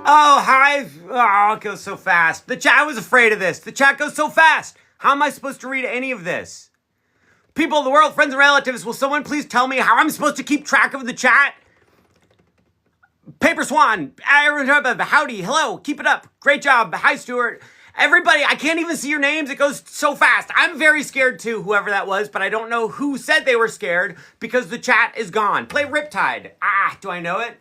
Oh, hi. Oh, it goes so fast. I was afraid of this. The chat goes so fast. How am I supposed to read any of this? People of the world, friends and relatives, will someone please tell me how I'm supposed to keep track of the chat? Paper Swan, howdy, hello, keep it up. Great job. Hi, Stuart. Everybody, I can't even see your names. It goes so fast. I'm very scared too, whoever that was, but I don't know who said they were scared because the chat is gone. Play Riptide. Do I know it?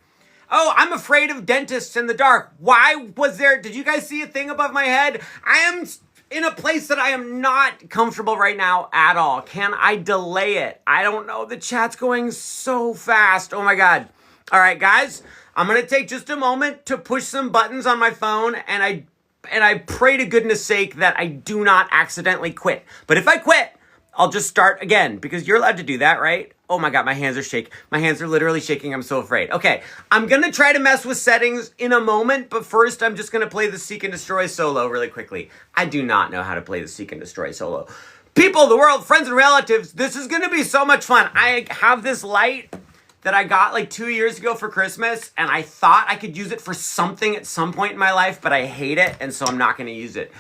Oh, I'm afraid of dentists in the dark. Why was there, did you guys see a thing above my head? I am in a place that I am not comfortable right now at all. Can I delay it? I don't know. The chat's going so fast. Oh my God. All right, guys, I'm going to take just a moment to push some buttons on my phone, and I pray to goodness sake that I do not accidentally quit. But if I quit, I'll just start again, because you're allowed to do that, right? Oh my God, my hands are shaking. My hands are literally shaking. I'm so afraid. Okay, I'm going to try to mess with settings in a moment, but first I'm just going to play the Seek and Destroy solo really quickly. I do not know how to play the Seek and Destroy solo. People of the world, friends and relatives, this is going to be so much fun. I have this light that I got like 2 years ago for Christmas, and I thought I could use it for something at some point in my life, but I hate it, and so I'm not going to use it.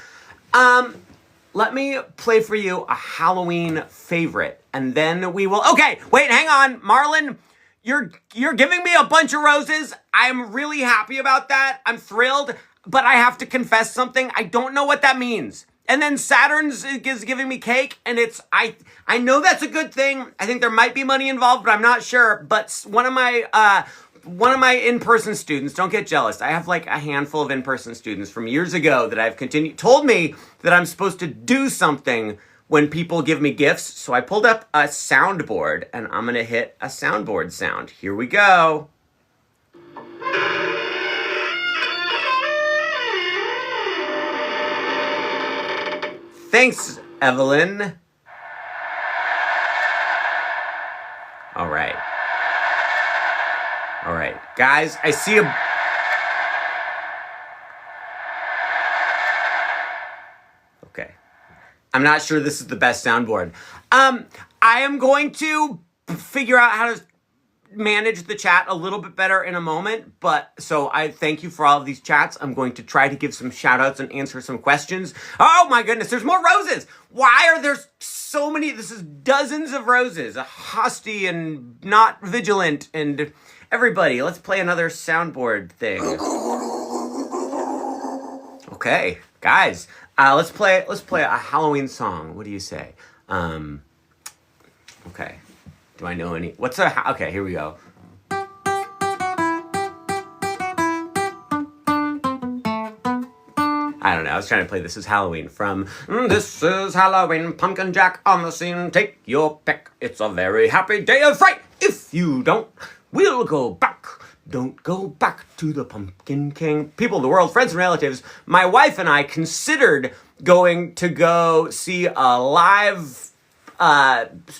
Let me play for you a Halloween favorite, and then we will... Okay, wait, hang on. Marlon, you're giving me a bunch of roses. I'm really happy about that. I'm thrilled, but I have to confess something. I don't know what that means. And then Saturn's is giving me cake, and I know that's a good thing. I think there might be money involved, but I'm not sure. But one of my in-person students, don't get jealous. I have like a handful of in-person students from years ago that I've told me that I'm supposed to do something when people give me gifts. So I pulled up a soundboard, and I'm going to hit a soundboard sound. Here we go. Thanks, Evelyn. All right. All right, guys, I see a... Okay. I'm not sure this is the best soundboard. I am going to figure out how to manage the chat a little bit better in a moment, but so I thank you for all of these chats. I'm going to try to give some shout outs and answer some questions. Oh my goodness, there's more roses. Why are there so many? This is dozens of roses. Husty and Not Vigilant and everybody. Let's play another soundboard thing. Okay, guys, let's play a Halloween song. What do you say? Okay. Do I know any? Okay, here we go. I don't know. I was trying to play This Is Halloween from This Is Halloween, Pumpkin Jack on the scene. Take your pick. It's a very happy day of fright. If you don't, we'll go back. Don't go back to the Pumpkin King. People of the world, friends and relatives, my wife and I considered going to go see a live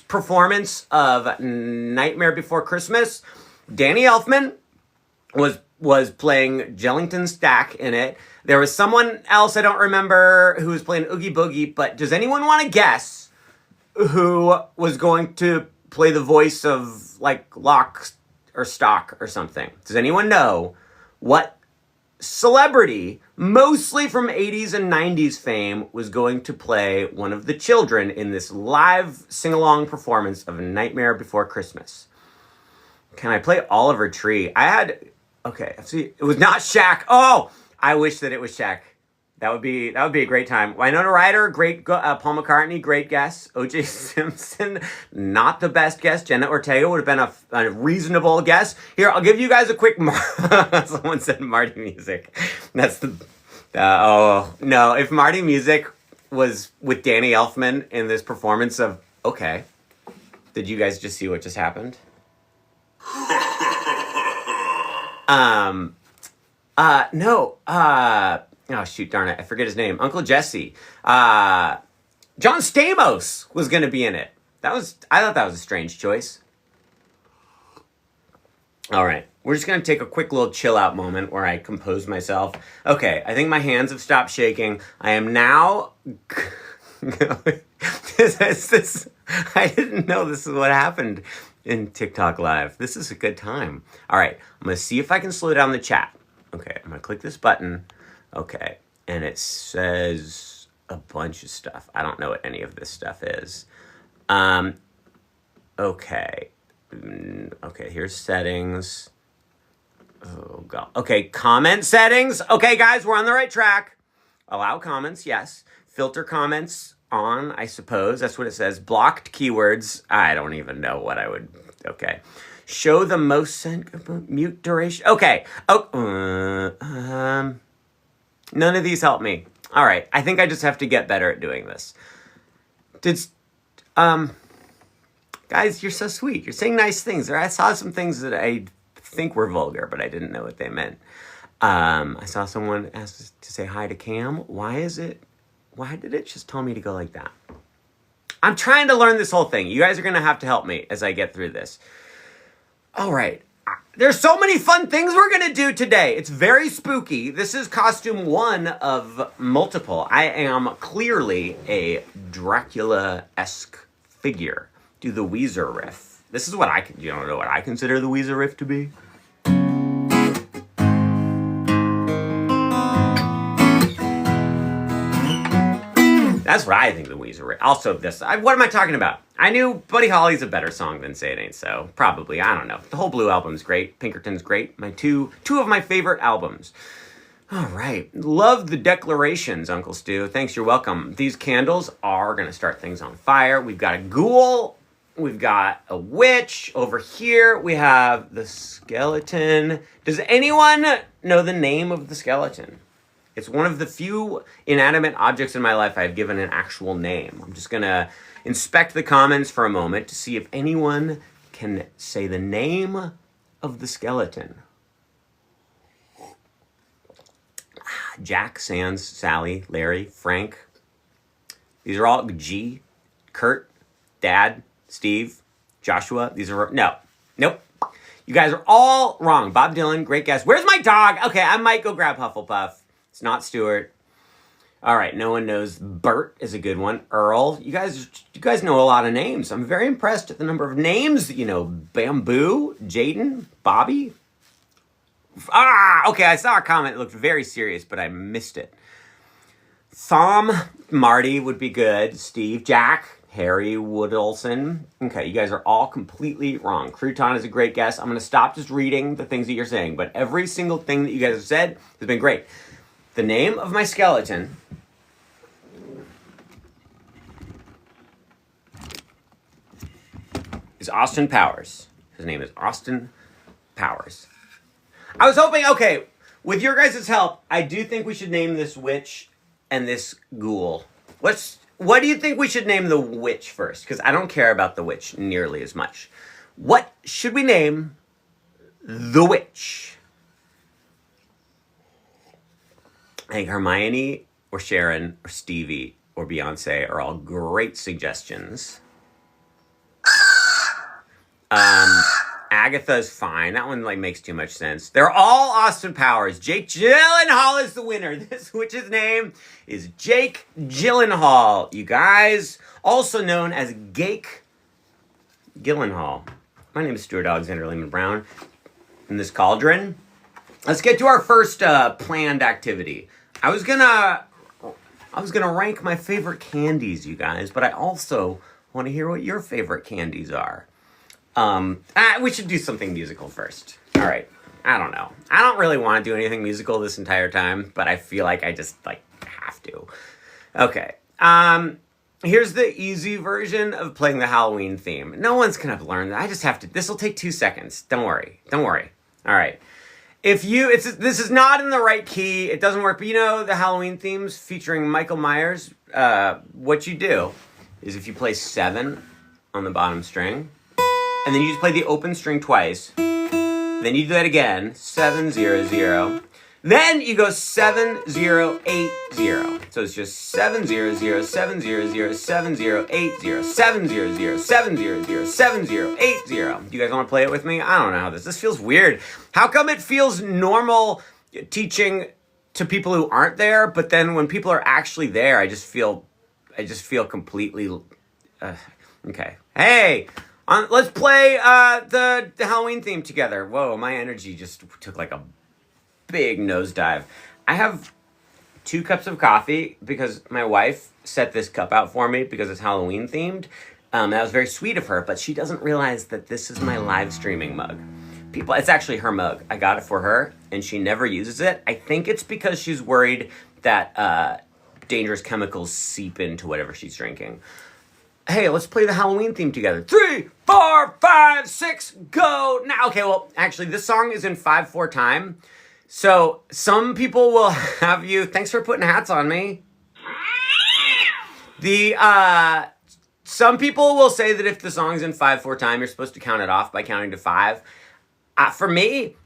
performance of Nightmare Before Christmas. Danny Elfman was playing Jellington Stack in it. There was someone else I don't remember who was playing Oogie Boogie, but does anyone want to guess who was going to play the voice of like Lock or Stock or something? Does anyone know what celebrity, mostly from 80s and 90s fame, was going to play one of the children in this live sing-along performance of Nightmare Before Christmas? Can I play Oliver Tree? Okay, see, it was not Shaq. Oh, I wish that it was Shaq. That would be a great time. Winona Ryder, great. Paul McCartney, great guess. O.J. Simpson, not the best guess. Jenna Ortega would have been a reasonable guess. Here, I'll give you guys a quick... Someone said Marty Music. That's the... oh, no. If Marty Music was with Danny Elfman in this performance of... Okay. Did you guys just see what just happened? No. Oh, shoot, darn it. I forget his name. Uncle Jesse. John Stamos was going to be in it. I thought that was a strange choice. All right. We're just going to take a quick little chill out moment where I compose myself. Okay. I think my hands have stopped shaking. I am now... I didn't know this is what happened in TikTok Live. This is a good time. All right. I'm going to see if I can slow down the chat. Okay. I'm going click this button. Okay. And it says a bunch of stuff. I don't know what any of this stuff is. Okay. Okay, here's settings. Oh, God. Okay, comment settings. Okay, guys, we're on the right track. Allow comments, yes. Filter comments on, I suppose. That's what it says. Blocked keywords. I don't even know what I would... Okay. Show the most sent... Mute duration. Okay. Oh, none of these help me. All right. I think I just have to get better at doing this. Guys, you're so sweet. You're saying nice things. I saw some things that I think were vulgar, but I didn't know what they meant. I saw someone ask to say hi to Cam. Why did it just tell me to go like that? I'm trying to learn this whole thing. You guys are going to have to help me as I get through this. All right. There's so many fun things we're going to do today. It's very spooky. This is costume 1 of multiple. I am clearly a Dracula-esque figure. Do the Weezer riff. This is what you don't know what I consider the Weezer riff to be? That's what I think the Weezer riff. Also this, what am I talking about? I knew Buddy Holly's a better song than Say It Ain't So. Probably, I don't know. The whole Blue album's great. Pinkerton's great. My two of my favorite albums. All right. Love the declarations, Uncle Stu. Thanks, you're welcome. These candles are going to start things on fire. We've got a ghoul. We've got a witch. Over here, we have the skeleton. Does anyone know the name of the skeleton? It's one of the few inanimate objects in my life I've given an actual name. I'm just going to inspect the comments for a moment to see if anyone can say the name of the skeleton. Jack, Sans, Sally, Larry, Frank. These are all G, Kurt, Dad, Steve, Joshua. These are, no, nope. You guys are all wrong. Bob Dylan, great guess. Where's my dog? Okay, I might go grab Hufflepuff. It's not Stuart. All right, no one knows. Bert is a good one. Earl. You guys know a lot of names. I'm very impressed at the number of names. You know, Bamboo, Jaden, Bobby. Okay, I saw a comment that looked very serious, but I missed it. Thom, Marty would be good. Steve, Jack, Harry Woodolson. Okay, you guys are all completely wrong. Crouton is a great guess. I'm going to stop just reading the things that you're saying, but every single thing that you guys have said has been great. The name of my skeleton is Austin Powers. His name is Austin Powers. I was hoping, okay, with your guys' help, I do think we should name this witch and this ghoul. What do you think we should name the witch first? Because I don't care about the witch nearly as much. What should we name the witch? I think Hermione or Sharon or Stevie or Beyonce are all great suggestions. Agatha's fine. That one makes too much sense. They're all Austin Powers. Jake Gyllenhaal is the winner. This witch's name is Jake Gyllenhaal. You guys, also known as Gake Gyllenhaal. My name is Stuart Alexander Lehman-brown. In this cauldron, let's get to our first planned activity. I was gonna rank my favorite candies, you guys, but I also want to hear what your favorite candies are. We should do something musical first. All right. I don't know. I don't really want to do anything musical this entire time, but I feel like I just have to. Okay. Here's the easy version of playing the Halloween theme. No one's gonna learn that. I just have to. This will take 2 seconds. Don't worry. Don't worry. All right. This is not in the right key. It doesn't work. But you know the Halloween themes featuring Michael Myers. What you do is if you play 7 on the bottom string, and then you just play the open string twice. Then you do that again, 7 0 0. Then you go 7 0 8 0. So it's just 7 0 0 7 0 0 7 0 8 0 7 0 0 7 0 0 7 0 8 0. Do you guys want to play it with me? I don't know how this feels weird. How come it feels normal teaching to people who aren't there, but then when people are actually there, I just feel completely okay. Hey. Let's play the Halloween theme together. Whoa, my energy just took a big nosedive. I have 2 cups of coffee because my wife set this cup out for me because it's Halloween themed. That was very sweet of her, but she doesn't realize that this is my live streaming mug. It's actually her mug. I got it for her, and she never uses it. I think it's because she's worried that dangerous chemicals seep into whatever she's drinking. Hey, let's play the Halloween theme together. 3, 4, 5, 6, go! Now, okay, well, actually, this song is in 5/4 time. So some people will have you. Thanks for putting hats on me. Some people will say that if the song's in 5/4 time, you're supposed to count it off by counting to 5. For me,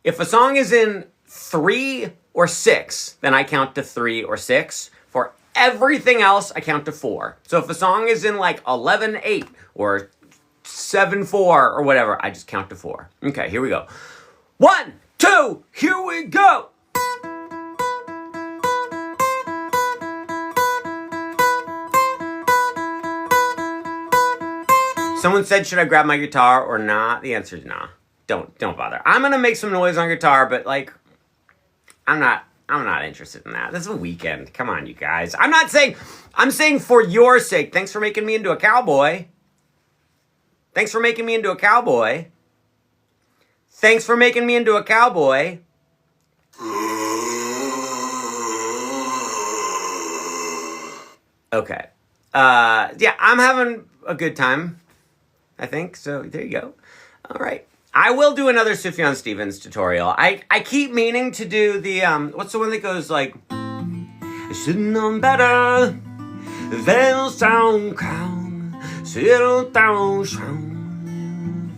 if a song is in 3 or 6, then I count to 3 or 6. For everything else, I count to 4. So if a song is in like 11/8 or 7/4 or whatever, I just count to 4. Okay, here we go. 1, 2, here we go. Someone said, should I grab my guitar or not? The answer is nah. Don't bother. I'm gonna make some noise on guitar, but like, I'm not interested in that. This is a weekend. Come on, you guys. I'm saying for your sake. Thanks for making me into a cowboy. Thanks for making me into a cowboy. Thanks for making me into a cowboy. Okay. Yeah, I'm having a good time, I think. So there you go. All right. I will do another Sufjan Stevens tutorial. I keep meaning to do the, what's the one that goes like, I should have known better, they'll sound crown, settle down,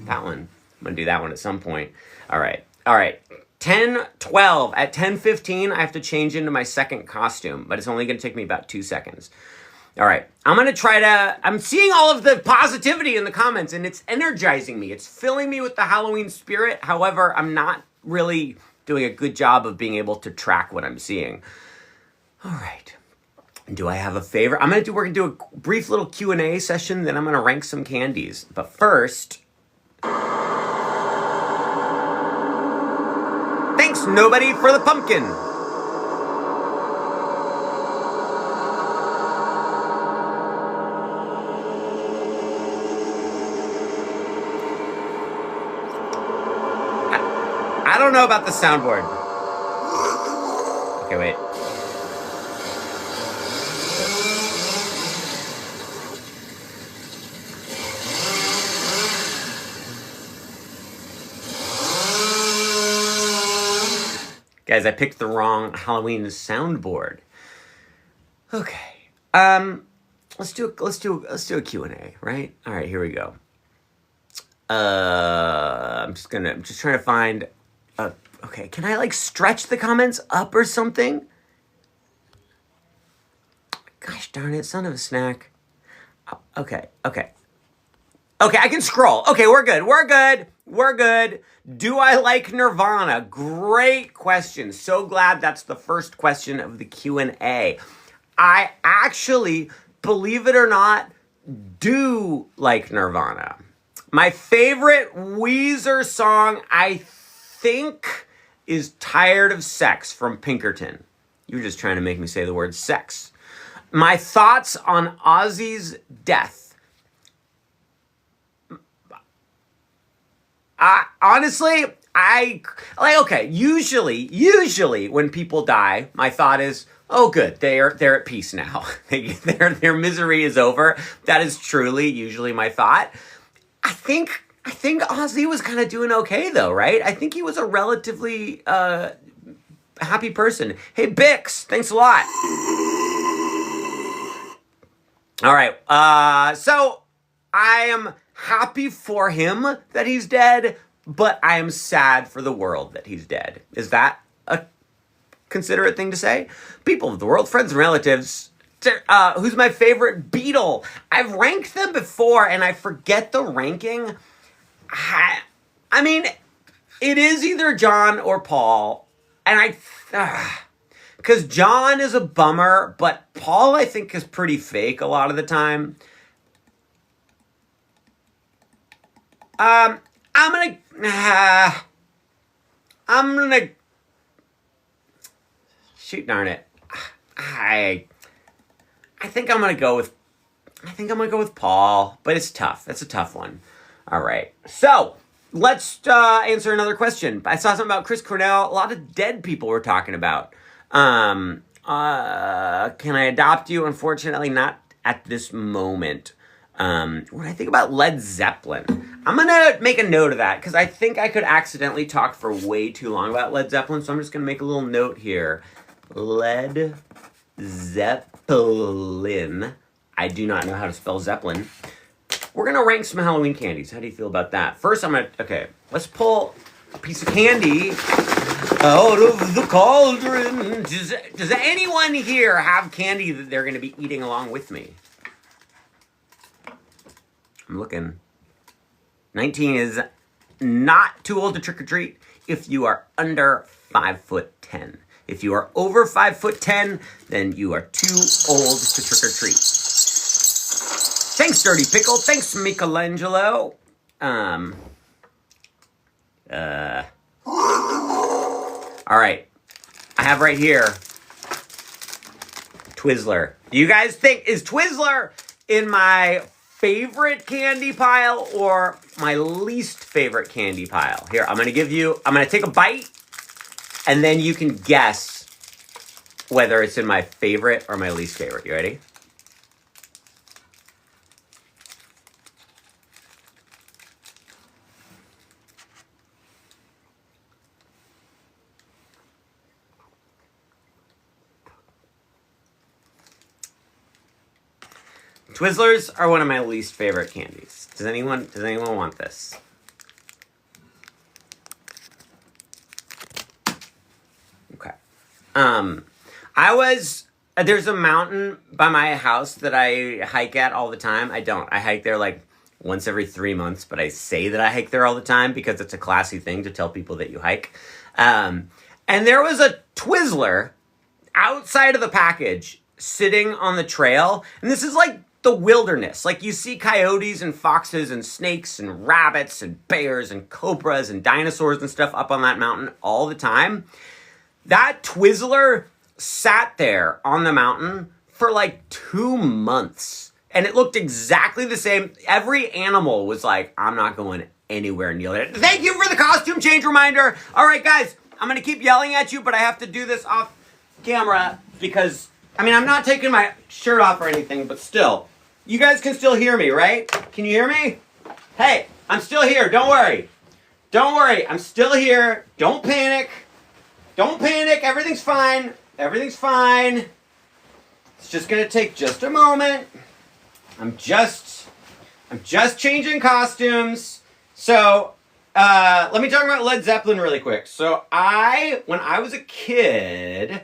that one. I'm going to do that one at some point. All right. 10:12. At 10:15, I have to change into my second costume, but it's only going to take me about 2 seconds. All right. I'm seeing all of the positivity in the comments, and it's energizing me. It's filling me with the Halloween spirit. However, I'm not really doing a good job of being able to track what I'm seeing. All right. Do I have a favorite? We're going to do a brief little Q&A session, then I'm going to rank some candies. But first, thanks, nobody, for the pumpkin. I don't know about the soundboard. Okay, wait. Guys, I picked the wrong Halloween soundboard. Okay. Let's do a Q&A, right? All right, here we go. I'm just trying to find okay, can I like stretch the comments up or something? Gosh darn it, son of a snack. Okay, I can scroll. Okay, we're good. Do I like Nirvana? Great question. So glad that's the first question of the Q&A. I actually, believe it or not, do like Nirvana. My favorite Weezer song, I think, is Tired of Sex from Pinkerton. You're just trying to make me say the word sex. My thoughts on Ozzy's death. Honestly, usually when people die, my thought is, oh good, they're at peace now. Their misery is over. That is truly usually my thought. I think Ozzy was kind of doing okay though, right? I think he was a relatively happy person. Hey Bix, thanks a lot. All right, so I am happy for him that he's dead, but I am sad for the world that he's dead. Is that a considerate thing to say? People of the world, friends and relatives, who's my favorite Beatle? I've ranked them before and I forget the ranking. I mean, it is either John or Paul, and because John is a bummer, but Paul I think is pretty fake a lot of the time. I'm gonna shoot darn it. I think I'm gonna go with Paul, but it's tough. That's a tough one. All right. So let's answer another question. I saw something about Chris Cornell. A lot of dead people were talking about. Can I adopt you? Unfortunately, not at this moment. What do I think about Led Zeppelin? I'm gonna make a note of that because I think I could accidentally talk for way too long about Led Zeppelin. So I'm just gonna make a little note here. Led Zeppelin. I do not know how to spell Zeppelin. We're gonna rank some Halloween candies. How do you feel about that? First, let's pull a piece of candy out of the cauldron. Does anyone here have candy that they're gonna be eating along with me? I'm looking. 19 is not too old to trick or treat if you are under 5'10". If you are over 5'10", then you are too old to trick or treat. Thanks, Dirty Pickle. Thanks, Michelangelo. All right. I have right here Twizzler. Do you guys think, is Twizzler in my favorite candy pile or my least favorite candy pile? Here, I'm going to take a bite and then you can guess whether it's in my favorite or my least favorite. You ready? Twizzlers are one of my least favorite candies. Does anyone want this? Okay. There's a mountain by my house that I hike at all the time. I don't. I hike there like once every 3 months, but I say that I hike there all the time because it's a classy thing to tell people that you hike. And there was a Twizzler outside of the package sitting on the trail. And this is like the wilderness. Like you see coyotes and foxes and snakes and rabbits and bears and cobras and dinosaurs and stuff up on that mountain all the time. That Twizzler sat there on the mountain for like 2 months. And it looked exactly the same. Every animal was like, I'm not going anywhere near it. Thank you for the costume change reminder. All right, guys, I'm going to keep yelling at you, but I have to do this off camera because, I mean, I'm not taking my shirt off or anything, but still. You guys can still hear me, right? Can you hear me? Hey, I'm still here. Don't worry. Don't worry. I'm still here. Don't panic. Don't panic. Everything's fine. Everything's fine. It's just going to take just a moment. I'm just changing costumes. So, let me talk about Led Zeppelin really quick. So, when I was a kid,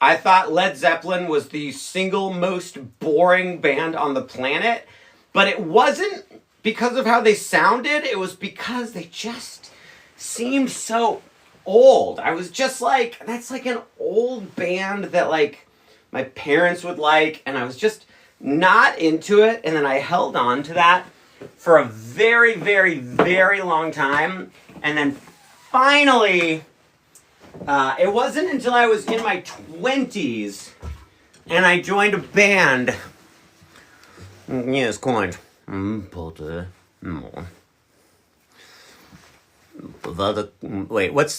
I thought Led Zeppelin was the single most boring band on the planet, but it wasn't because of how they sounded. It was because they just seemed so old. I was just like, that's like an old band that like my parents would like, and I was just not into it. And then I held on to that for a very, very, very long time. And then finally, it wasn't until I was in my 20s and I joined a band. Yes, quite. Wait, what's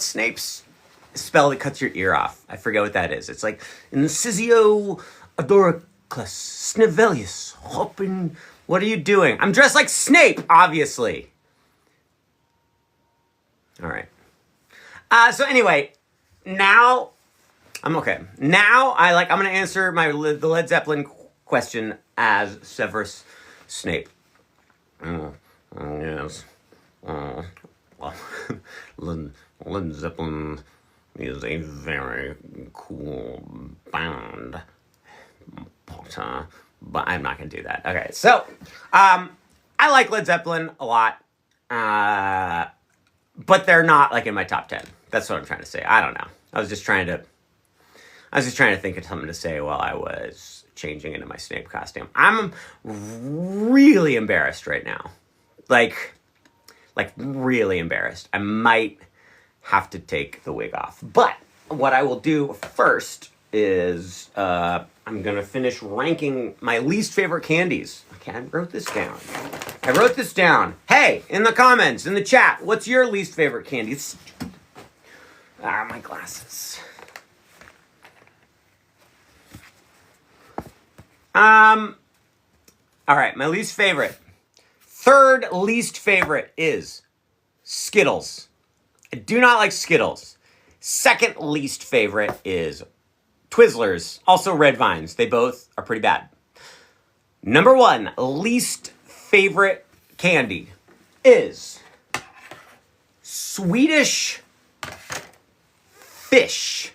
Snape's spell that cuts your ear off? I forget what that is. It's like Incisio Adoriclus Snivelius Hopin. What are you doing? I'm dressed like Snape, obviously. All right. So anyway, now I'm okay. Now I'm going to answer the Led Zeppelin question as Severus Snape. Yes. Well, Led Zeppelin is a very cool band, but I'm not going to do that. Okay, so I like Led Zeppelin a lot, but they're not like in my top 10. That's what I'm trying to say. I don't know. I was just trying to think of something to say while I was changing into my Snape costume. I'm really embarrassed right now. Like really embarrassed. I might have to take the wig off. But what I will do first is I'm going to finish ranking my least favorite candies. Okay, I wrote this down. Hey, in the comments, in the chat, what's your least favorite candy? My glasses. All right, my least favorite. Third least favorite is Skittles. I do not like Skittles. Second least favorite is Twizzlers, also Red Vines. They both are pretty bad. Number one, least favorite candy is Swedish fish.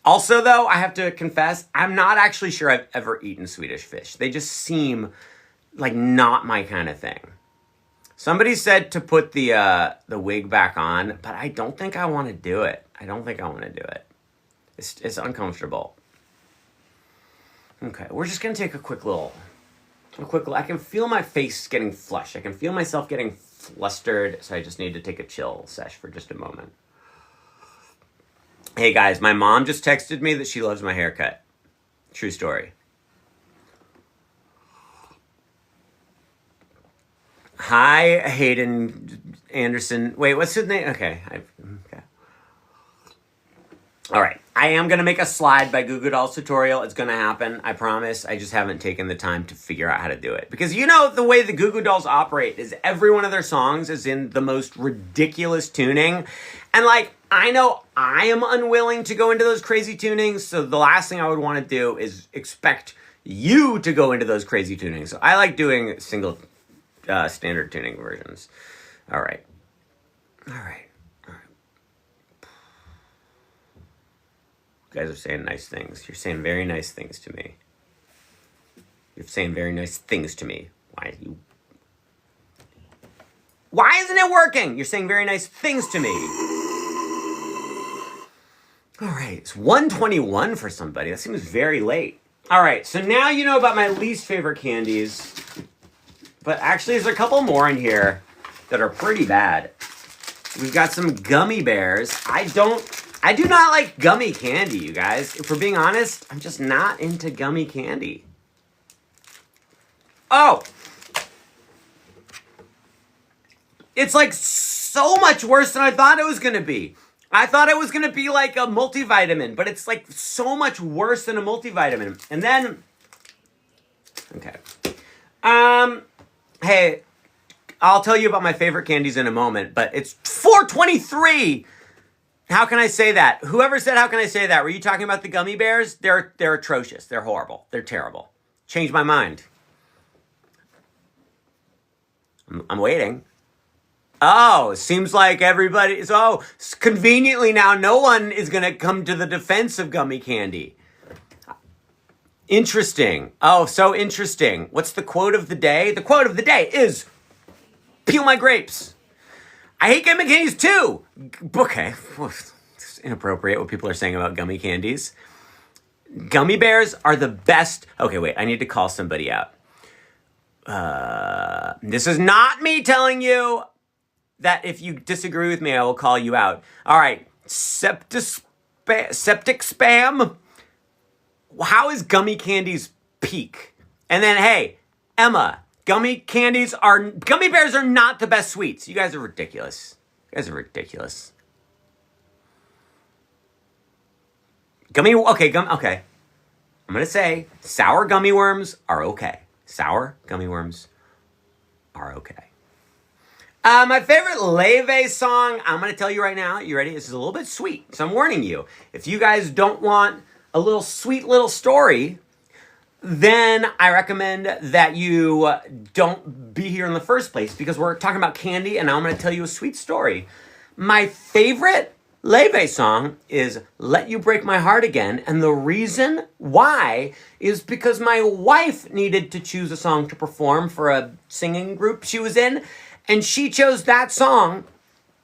Also, though, I have to confess, I'm not actually sure I've ever eaten Swedish fish. They just seem like not my kind of thing. Somebody said to put the wig back on, but I don't think I want to do it. It's uncomfortable. Okay, we're just gonna take a quick little. I can feel my face getting flushed. I can feel myself getting flustered, so I just need to take a chill sesh for just a moment. Hey guys, my mom just texted me that she loves my haircut. True story. Hi, Hayden Anderson. Wait, what's his name? Okay. All right. I am going to make a slide by Goo Goo Dolls tutorial. It's going to happen. I promise. I just haven't taken the time to figure out how to do it. Because you know the way the Goo Goo Dolls operate is every one of their songs is in the most ridiculous tuning. And like, I know I am unwilling to go into those crazy tunings. So the last thing I would want to do is expect you to go into those crazy tunings. So I like doing single standard tuning versions. All right. You guys are saying nice things. You're saying very nice things to me. Why isn't it working? You're saying very nice things to me. All right, it's 1:21 for somebody. That seems very late. All right, so now you know about my least favorite candies. But actually, there's a couple more in here that are pretty bad. We've got some gummy bears. I do not like gummy candy, you guys. If we're being honest, I'm just not into gummy candy. Oh! It's like so much worse than I thought it was going to be. I thought it was going to be like a multivitamin, but it's like so much worse than a multivitamin. And then, okay. Hey, I'll tell you about my favorite candies in a moment, but it's 4:23. How can I say that? Whoever said, how can I say that? Were you talking about the gummy bears? They're atrocious. They're horrible. They're terrible. Changed my mind. I'm waiting. Oh, seems like everybody... So, conveniently now, no one is going to come to the defense of gummy candy. Interesting. Oh, so interesting. What's the quote of the day? The quote of the day is, peel my grapes. I hate gummy candies too. Okay. It's inappropriate what people are saying about gummy candies. Gummy bears are the best. Okay, wait. I need to call somebody out. This is not me telling you that if you disagree with me, I will call you out. All right. Septic spam. How is gummy candies peak? And then, hey, Emma, gummy bears are not the best sweets. You guys are ridiculous. Okay. I'm going to say sour gummy worms are okay. My favorite Leve song, I'm going to tell you right now. You ready? This is a little bit sweet, so I'm warning you. If you guys don't want a little sweet little story, then I recommend that you don't be here in the first place, because we're talking about candy and now I'm going to tell you a sweet story. My favorite Leve song is Let You Break My Heart Again, and the reason why is because my wife needed to choose a song to perform for a singing group she was in, and she chose that song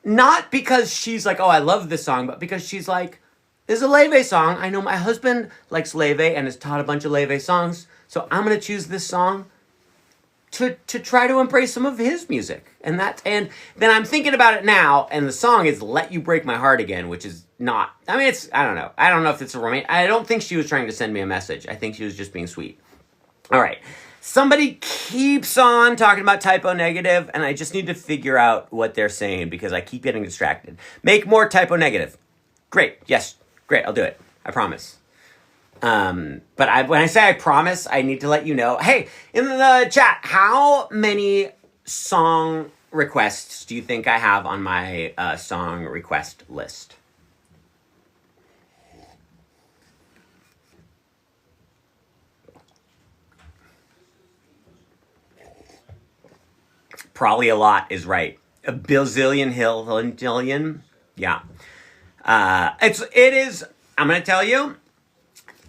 not because she's like, oh, I love this song, but because she's like, this is a Leve song. I know my husband likes Leve and has taught a bunch of Leve songs, so I'm going to choose this song. to try to embrace some of his music. And then I'm thinking about it now, and the song is Let You Break My Heart Again, which is not, I mean, I don't know. I don't know if it's a romantic, I don't think she was trying to send me a message. I think she was just being sweet. All right. Somebody keeps on talking about typo negative, and I just need to figure out what they're saying because I keep getting distracted. Make more typo negative. Great. Yes. Great. I'll do it. I promise. But when I say I promise, I need to let you know. Hey, in the chat, how many song requests do you think I have on my song request list? Probably a lot is right. A bazillion. Yeah. It is, I'm going to tell you,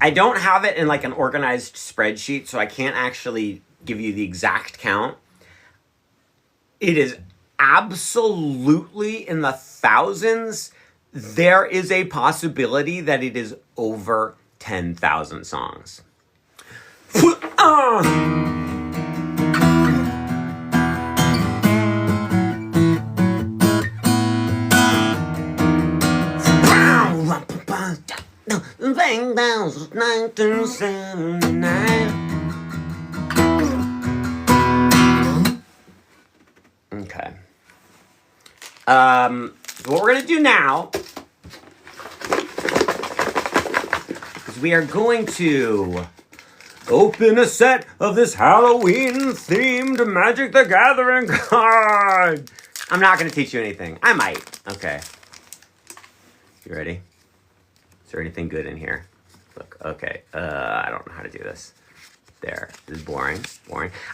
I don't have it in like an organized spreadsheet, so I can't actually give you the exact count. It is absolutely in the thousands. There is a possibility that it is over 10,000 songs. Bang down 1979. Okay. What we're gonna do now is we are going to open a set of this Halloween-themed Magic the Gathering card. I'm not gonna teach you anything. I might. Okay. You ready? Is there anything good in here? Look, okay. I don't know how to do this. There. This is boring.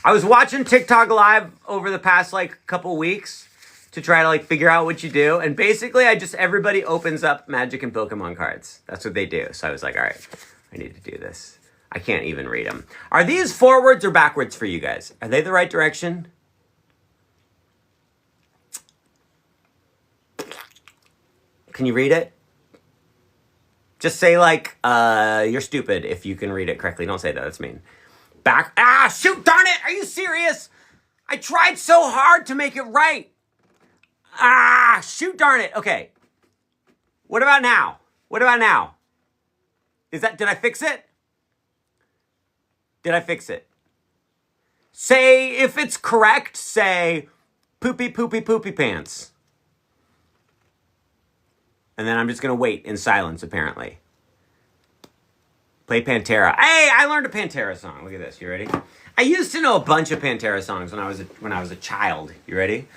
I was watching TikTok live over the past like couple weeks to try to like figure out what you do. And basically everybody opens up Magic and Pokemon cards. That's what they do. So I was like, all right, I need to do this. I can't even read them. Are these forwards or backwards for you guys? Are they the right direction? Can you read it? Just say like, you're stupid if you can read it correctly. Don't say that, that's mean. Shoot, darn it! Are you serious? I tried so hard to make it right. Shoot, darn it. Okay. What about now? Did I fix it? Say, if it's correct, say, poopy pants. And then I'm just going to wait in silence, apparently. Play Pantera. Hey, I learned a Pantera song. Look at this. You ready? I used to know a bunch of Pantera songs when I was a child. You ready?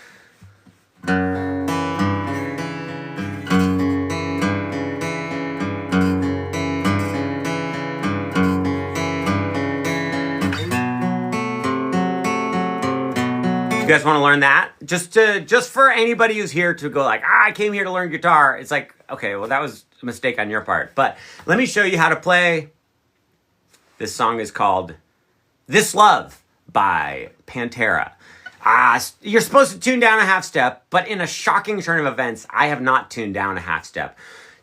You guys want to learn that? Just for anybody who's here to go like, I came here to learn guitar. It's like, okay, well, that was a mistake on your part. But let me show you how to play. This song is called This Love by Pantera. You're supposed to tune down a half step, but in a shocking turn of events, I have not tuned down a half step.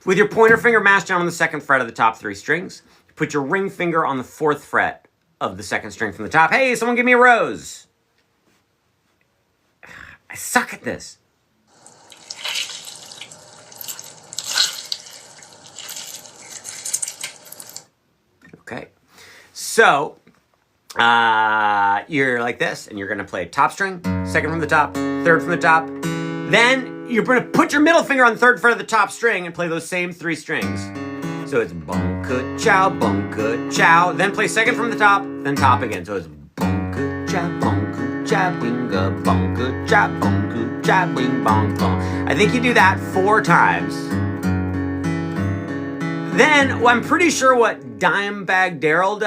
With your pointer finger mashed down on the second fret of the top three strings, put your ring finger on the fourth fret of the second string from the top. Hey, someone give me a rose. I suck at this. Okay. So, you're like this, and you're going to play top string, second from the top, third from the top. Then you're going to put your middle finger on the third fret of the top string and play those same three strings. So it's bunka chow. Then play second from the top, then top again. So it's bunka cha, winga, bunka cha, wing, bong, bong. I think you do that 4 times. Then, I'm pretty sure what Dimebag Daryl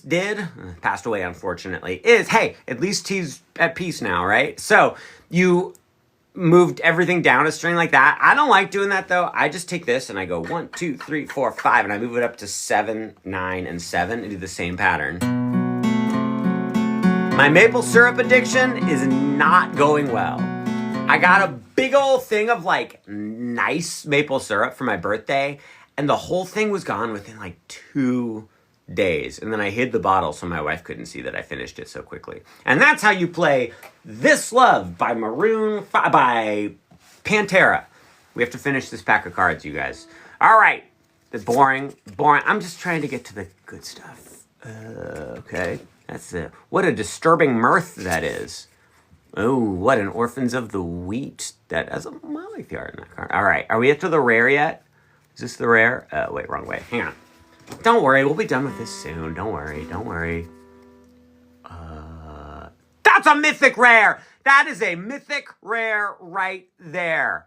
did, passed away unfortunately, is, hey, at least he's at peace now, right? So, you moved everything down a string like that. I don't like doing that though. I just take this and I go 1, 2, 3, 4, 5, and I move it up to 7, 9, and 7 and do the same pattern. My maple syrup addiction is not going well. I got a big old thing of like nice maple syrup for my birthday, and the whole thing was gone within like 2 days. And then I hid the bottle so my wife couldn't see that I finished it so quickly. And that's how you play This Love by by Pantera. We have to finish this pack of cards, you guys. All right. The boring. I'm just trying to get to the good stuff. Okay. What a disturbing mirth that is. Oh, what an Orphans of the Wheat. That has a like the art in that card. All right. Are we up to the rare yet? Is this the rare? Wait, wrong way. Hang on. Don't worry. We'll be done with this soon. Don't worry. That's a mythic rare. That is a mythic rare right there.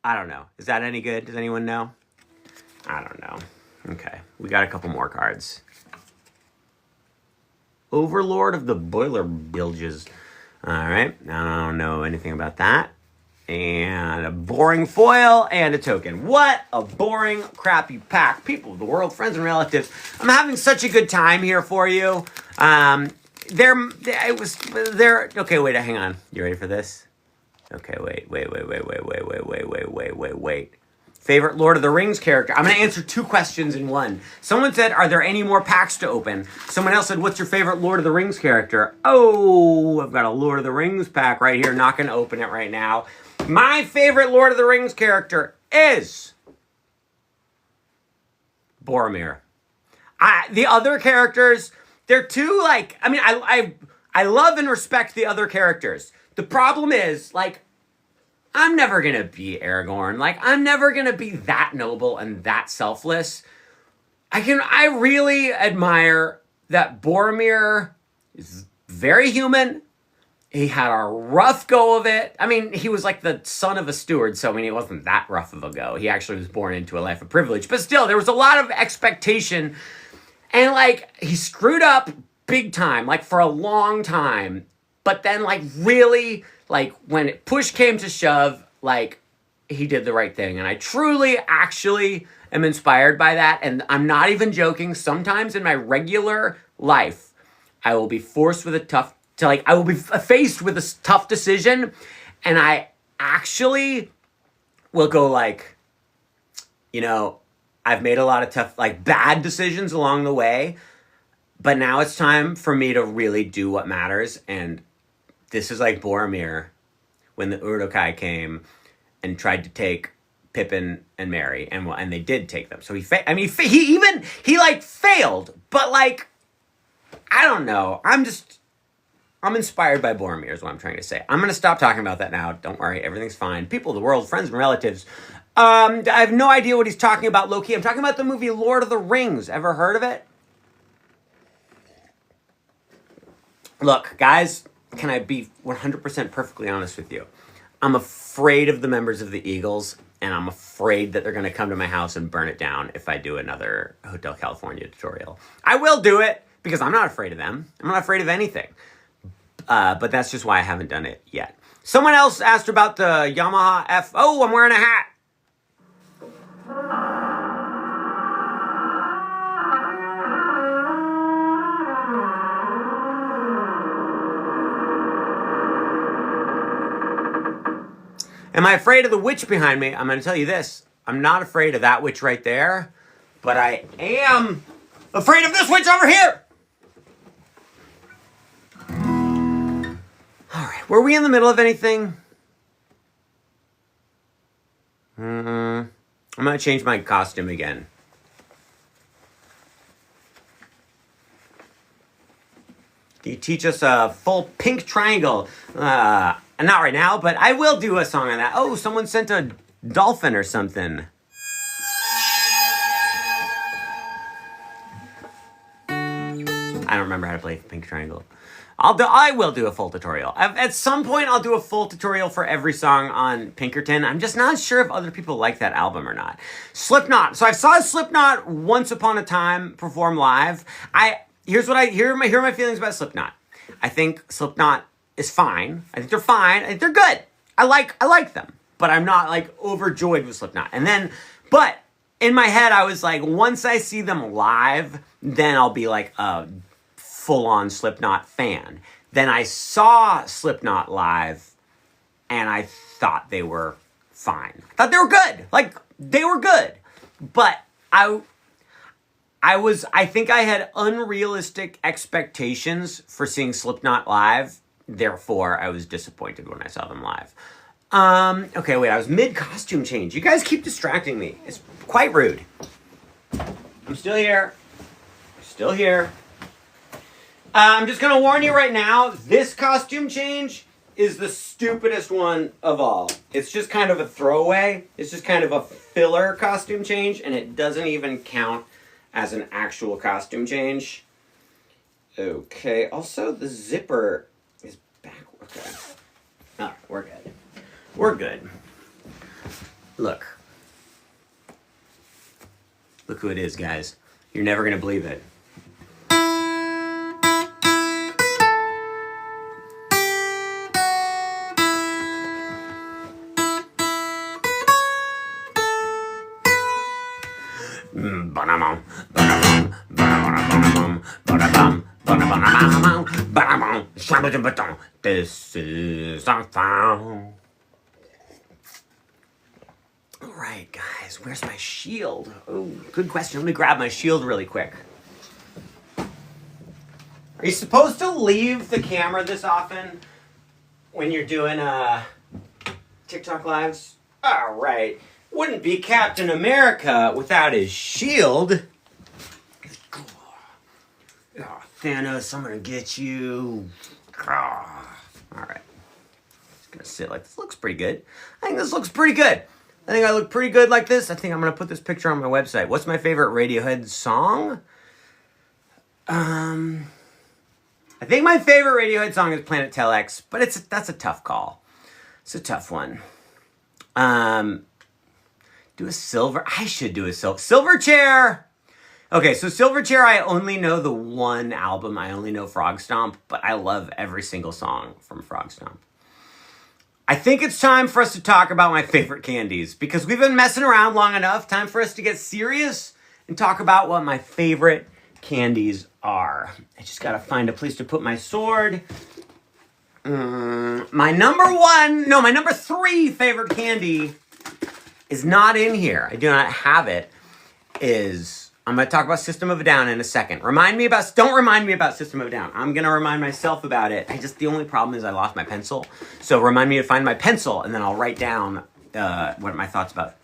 I don't know. Is that any good? Does anyone know? I don't know. Okay. We got a couple more cards. Overlord of the Boiler Bilges. All right. I don't know anything about that. And a boring foil and a token. What a boring, crappy pack. People of the world, friends and relatives. I'm having such a good time here for you. Okay, wait, hang on. You ready for this? Okay, wait. Favorite Lord of the Rings character? I'm going to answer two questions in one. Someone said, are there any more packs to open? Someone else said, what's your favorite Lord of the Rings character? Oh, I've got a Lord of the Rings pack right here. Not going to open it right now. My favorite Lord of the Rings character is Boromir. The other characters, they're too I love and respect the other characters. The problem is, I'm never going to be Aragorn. I'm never going to be that noble and that selfless. I really admire that Boromir is very human. He had a rough go of it. He was the son of a steward, so it wasn't that rough of a go. He actually was born into a life of privilege. But still, there was a lot of expectation. And, he screwed up big time, for a long time. But then, really... when push came to shove, he did the right thing. And I truly, actually am inspired by that. And I'm not even joking. Sometimes in my regular life, I will be faced with a tough decision. And I actually will go I've made a lot of tough, bad decisions along the way. But now it's time for me to really do what matters. And this is like Boromir when the Uruk-hai came and tried to take Pippin and Merry, and they did take them. So he failed, but I don't know. I'm inspired by Boromir is what I'm trying to say. I'm going to stop talking about that now. Don't worry. Everything's fine. People of the world, friends and relatives. I have no idea what he's talking about, low-key. I'm talking about the movie Lord of the Rings. Ever heard of it? Look, guys, can I be 100% perfectly honest with you? I'm afraid of the members of the Eagles, and I'm afraid that they're going to come to my house and burn it down if I do another Hotel California tutorial. I will do it because I'm not afraid of them. I'm not afraid of anything. But that's just why I haven't done it yet. Someone else asked about the Yamaha F. Oh, I'm wearing a hat. Am I afraid of the witch behind me? I'm going to tell you this. I'm not afraid of that witch right there, but I am afraid of this witch over here. All right. Were we in the middle of anything? I'm going to change my costume again. Can you teach us a full pink triangle? Not right now, but I will do a song on that. Oh, someone sent a dolphin or something. I don't remember how to play pink triangle. I will do a full tutorial. At some point, I'll do a full tutorial for every song on Pinkerton. I'm just not sure if other people like that album or not. Slipknot. So I saw Slipknot once upon a time perform live. Here are my feelings about Slipknot. I think Slipknot is fine. I think they're fine. I think they're good. I like them, but I'm not overjoyed with Slipknot. But in my head, I was once I see them live, then I'll be a full-on Slipknot fan. Then I saw Slipknot live, and I thought they were fine. I thought they were good. They were good. But I think I had unrealistic expectations for seeing Slipknot live. Therefore, I was disappointed when I saw them live. Okay, wait, I was mid-costume change. You guys keep distracting me. It's quite rude. I'm still here. Still here. I'm just going to warn you right now, this costume change is the stupidest one of all. It's just kind of a throwaway. It's just kind of a filler costume change, and it doesn't even count as an actual costume change. Okay, also the zipper is back. Okay. All right, we're good. We're good. Look. Look who it is, guys. You're never going to believe it. This is our sound. All right, guys, where's my shield? Oh, good question. Let me grab my shield really quick. Are you supposed to leave the camera this often when you're doing TikTok lives? All right. Wouldn't be Captain America without his shield. Oh, Thanos, I'm gonna get you. All right. Just gonna sit like this. Looks pretty good. I think this looks pretty good. I think I look pretty good like this. I think I'm gonna put this picture on my website. What's my favorite Radiohead song? I think my favorite Radiohead song is Planet Telex, but that's a tough call. It's a tough one. Do a silver. I should do a Silverchair. Okay, so Silverchair, I only know the one album. I only know Frog Stomp, but I love every single song from Frog Stomp. I think it's time for us to talk about my favorite candies because we've been messing around long enough. Time for us to get serious and talk about what my favorite candies are. I just gotta find a place to put my sword. My number 3 favorite candy is not in here. I do not have it. I'm going to talk about System of a Down in a second. Don't remind me about System of a Down. I'm going to remind myself about it. The only problem is I lost my pencil. So remind me to find my pencil, and then I'll write down what my thoughts about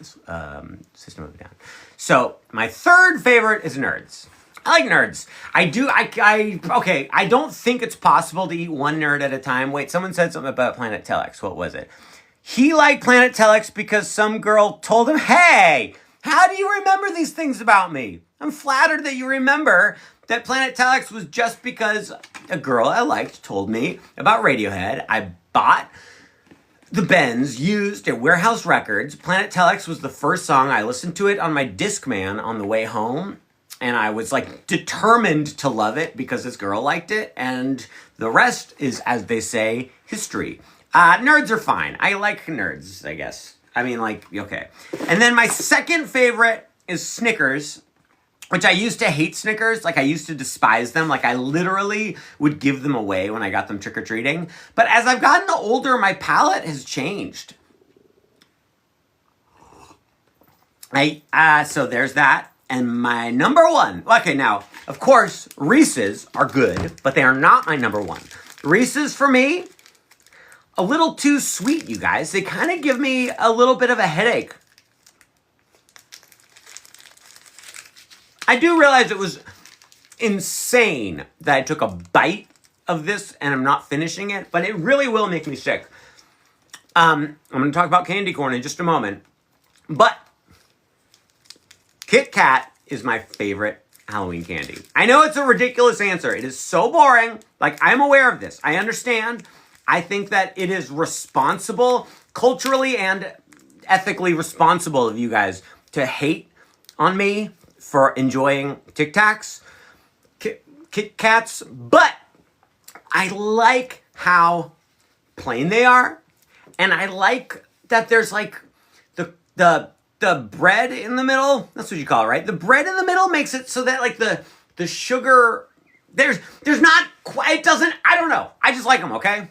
System of a Down. So my third favorite is Nerds. I like Nerds. I don't think it's possible to eat one nerd at a time. Wait, someone said something about Planet Telex. What was it? He liked Planet Telex because some girl told him, hey, how do you remember these things about me? I'm flattered that you remember that Planet Telex was just because a girl I liked told me about Radiohead. I bought the Benz used at Warehouse Records. Planet Telex was the first song. I listened to it on my Discman on the way home. And I was like determined to love it because this girl liked it. And the rest is, as they say, history. Nerds are fine. I like Nerds, I guess. I mean, okay. And then my second favorite is Snickers, which I used to hate Snickers. I used to despise them. I literally would give them away when I got them trick-or-treating. But as I've gotten older, my palate has changed. So there's that. And my number 1. Okay, now, of course, Reese's are good, but they are not my number 1. Reese's, for me, a little too sweet, you guys. They kind of give me a little bit of a headache. I do realize it was insane that I took a bite of this and I'm not finishing it, but it really will make me sick. I'm going to talk about candy corn in just a moment. But Kit Kat is my favorite Halloween candy. I know it's a ridiculous answer. It is so boring. I'm aware of this. I understand. I think that it is responsible, culturally and ethically responsible of you guys to hate on me for enjoying Tic Tacs, Kit Kats, but I like how plain they are, and I like that there's the bread in the middle. That's what you call it, right? The bread in the middle makes it so that the sugar, there's not quite, it doesn't, I don't know. I just like them, okay?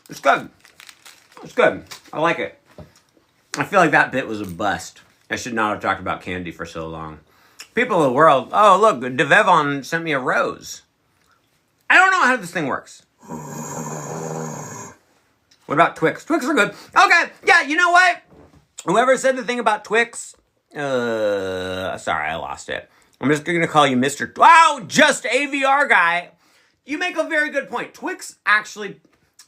It's good. It's good. I like it. I feel like that bit was a bust. I should not have talked about candy for so long. People of the world. Oh, look, Devevon sent me a rose. I don't know how this thing works. What about Twix? Twix are good. Okay, yeah, you know what? Whoever said the thing about Twix, sorry, I lost it. I'm just going to call you Mr. Wow, just AVR guy. You make a very good point. Twix actually,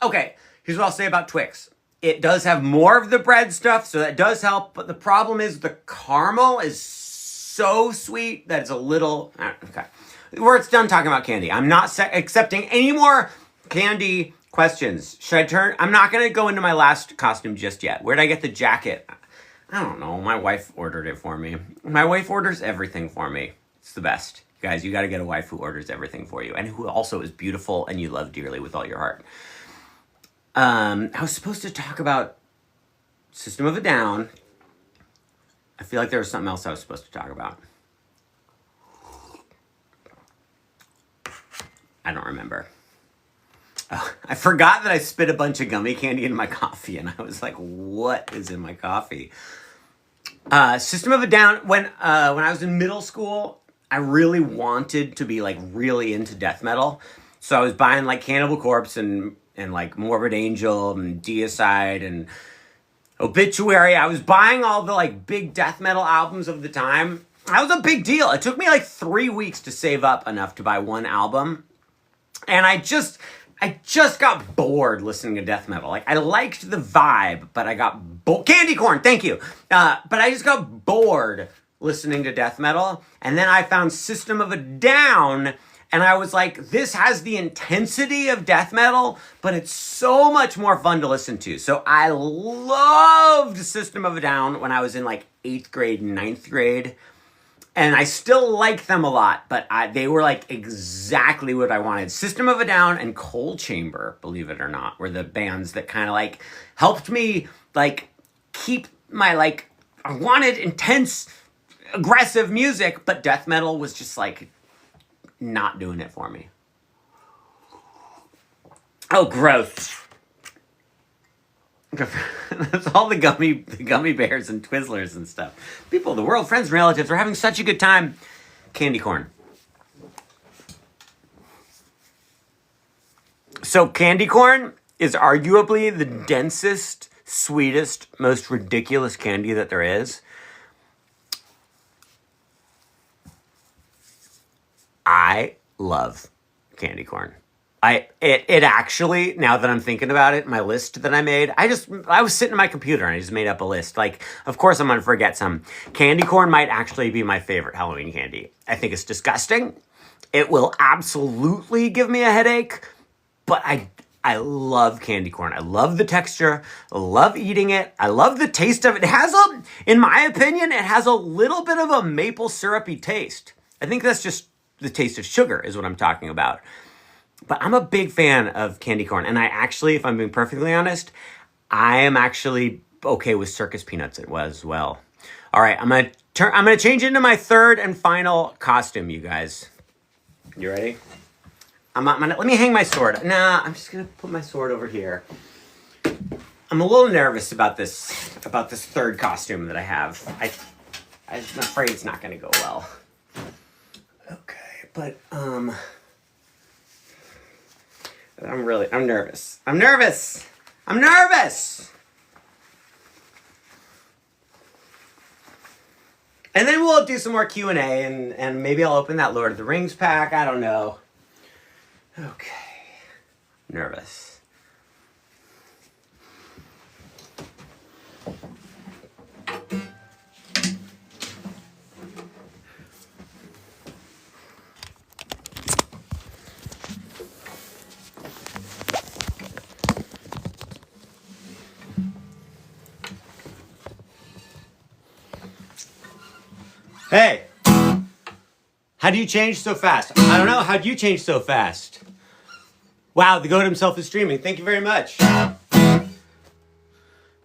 okay, here's what I'll say about Twix. It does have more of the bread stuff, so that does help, but the problem is the caramel is so sweet that it's a little, okay. We're done talking about candy. I'm not accepting any more candy questions. Should I turn? I'm not going to go into my last costume just yet. Where'd I get the jacket? I don't know. My wife ordered it for me. My wife orders everything for me. It's the best. Guys, you got to get a wife who orders everything for you and who also is beautiful and you love dearly with all your heart. I was supposed to talk about System of a Down. I feel like there was something else I was supposed to talk about. I don't remember. Oh, I forgot that I spit a bunch of gummy candy in my coffee, and I was like, what is in my coffee? System of a Down, when I was in middle school, I really wanted to be, like, really into death metal. So I was buying, like, Cannibal Corpse and like, Morbid Angel and Deicide and Obituary. I was buying all the, like, big death metal albums of the time. That was a big deal. It took me, like, 3 weeks to save up enough to buy one album. And I just got bored listening to death metal. Like, I liked the vibe, but I got bored. Candy corn, thank you. But I just got bored listening to death metal. And then I found System of a Down, and I was like, this has the intensity of death metal, but it's so much more fun to listen to. So I loved System of a Down when I was in, like, 8th grade, 9th grade. And I still like them a lot, but they were, like, exactly what I wanted. System of a Down and Coal Chamber, believe it or not, were the bands that kind of, like, helped me, like, keep my, like, I wanted intense, aggressive music, but death metal was just, like, not doing it for me. Oh, gross. That's all the gummy bears and Twizzlers and stuff. People of the world, friends and relatives are having such a good time. Candy corn. So candy corn is arguably the densest, sweetest, most ridiculous candy that there is. I love candy corn. It actually, now that I'm thinking about it, my list that I made, I was sitting at my computer and I just made up a list. Like, of course I'm going to forget some. Candy corn might actually be my favorite Halloween candy. I think it's disgusting. It will absolutely give me a headache, but I love candy corn. I love the texture. I love eating it. I love the taste of it. It has in my opinion, it has a little bit of a maple syrupy taste. I think that's just the taste of sugar is what I'm talking about. But I'm a big fan of candy corn. And I actually, if I'm being perfectly honest, I am actually okay with circus peanuts as well. All right, I'm gonna change into my third and final costume, you guys. You ready? Let me hang my sword. Nah, I'm just gonna put my sword over here. I'm a little nervous about this third costume that I have. I'm afraid it's not gonna go well. Okay, but I'm nervous. I'm nervous. And then we'll do some more Q&A and maybe I'll open that Lord of the Rings pack. I don't know. Okay. Nervous. Hey, how do you change so fast? I don't know. How do you change so fast? Wow, the goat himself is streaming. Thank you very much.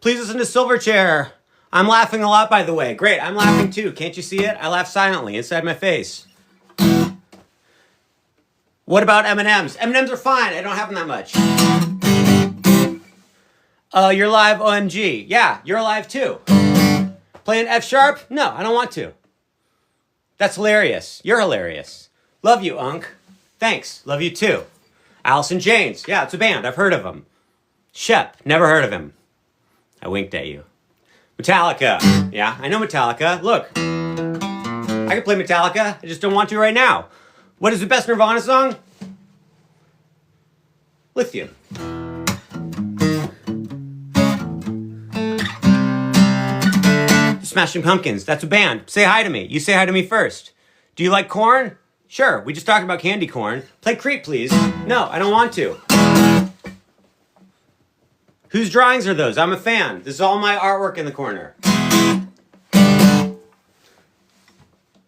Please listen to Silverchair. I'm laughing a lot, by the way. Great, I'm laughing too. Can't you see it? I laugh silently inside my face. What about M&Ms? M&Ms are fine. I don't have them that much. You're live, OMG. Yeah, you're live too. Playing F sharp? No, I don't want to. That's hilarious. You're hilarious. Love you, Unc. Thanks. Love you too. Alice in Chains. Yeah, it's a band. I've heard of them. Shep. Never heard of him. I winked at you. Metallica. Yeah, I know Metallica. Look. I can play Metallica. I just don't want to right now. What is the best Nirvana song? Lithium. Smashing Pumpkins. That's a band. Say hi to me. You say hi to me first. Do you like corn? Sure. We just talked about candy corn. Play Creep, please. No, I don't want to. Whose drawings are those? I'm a fan. This is all my artwork in the corner.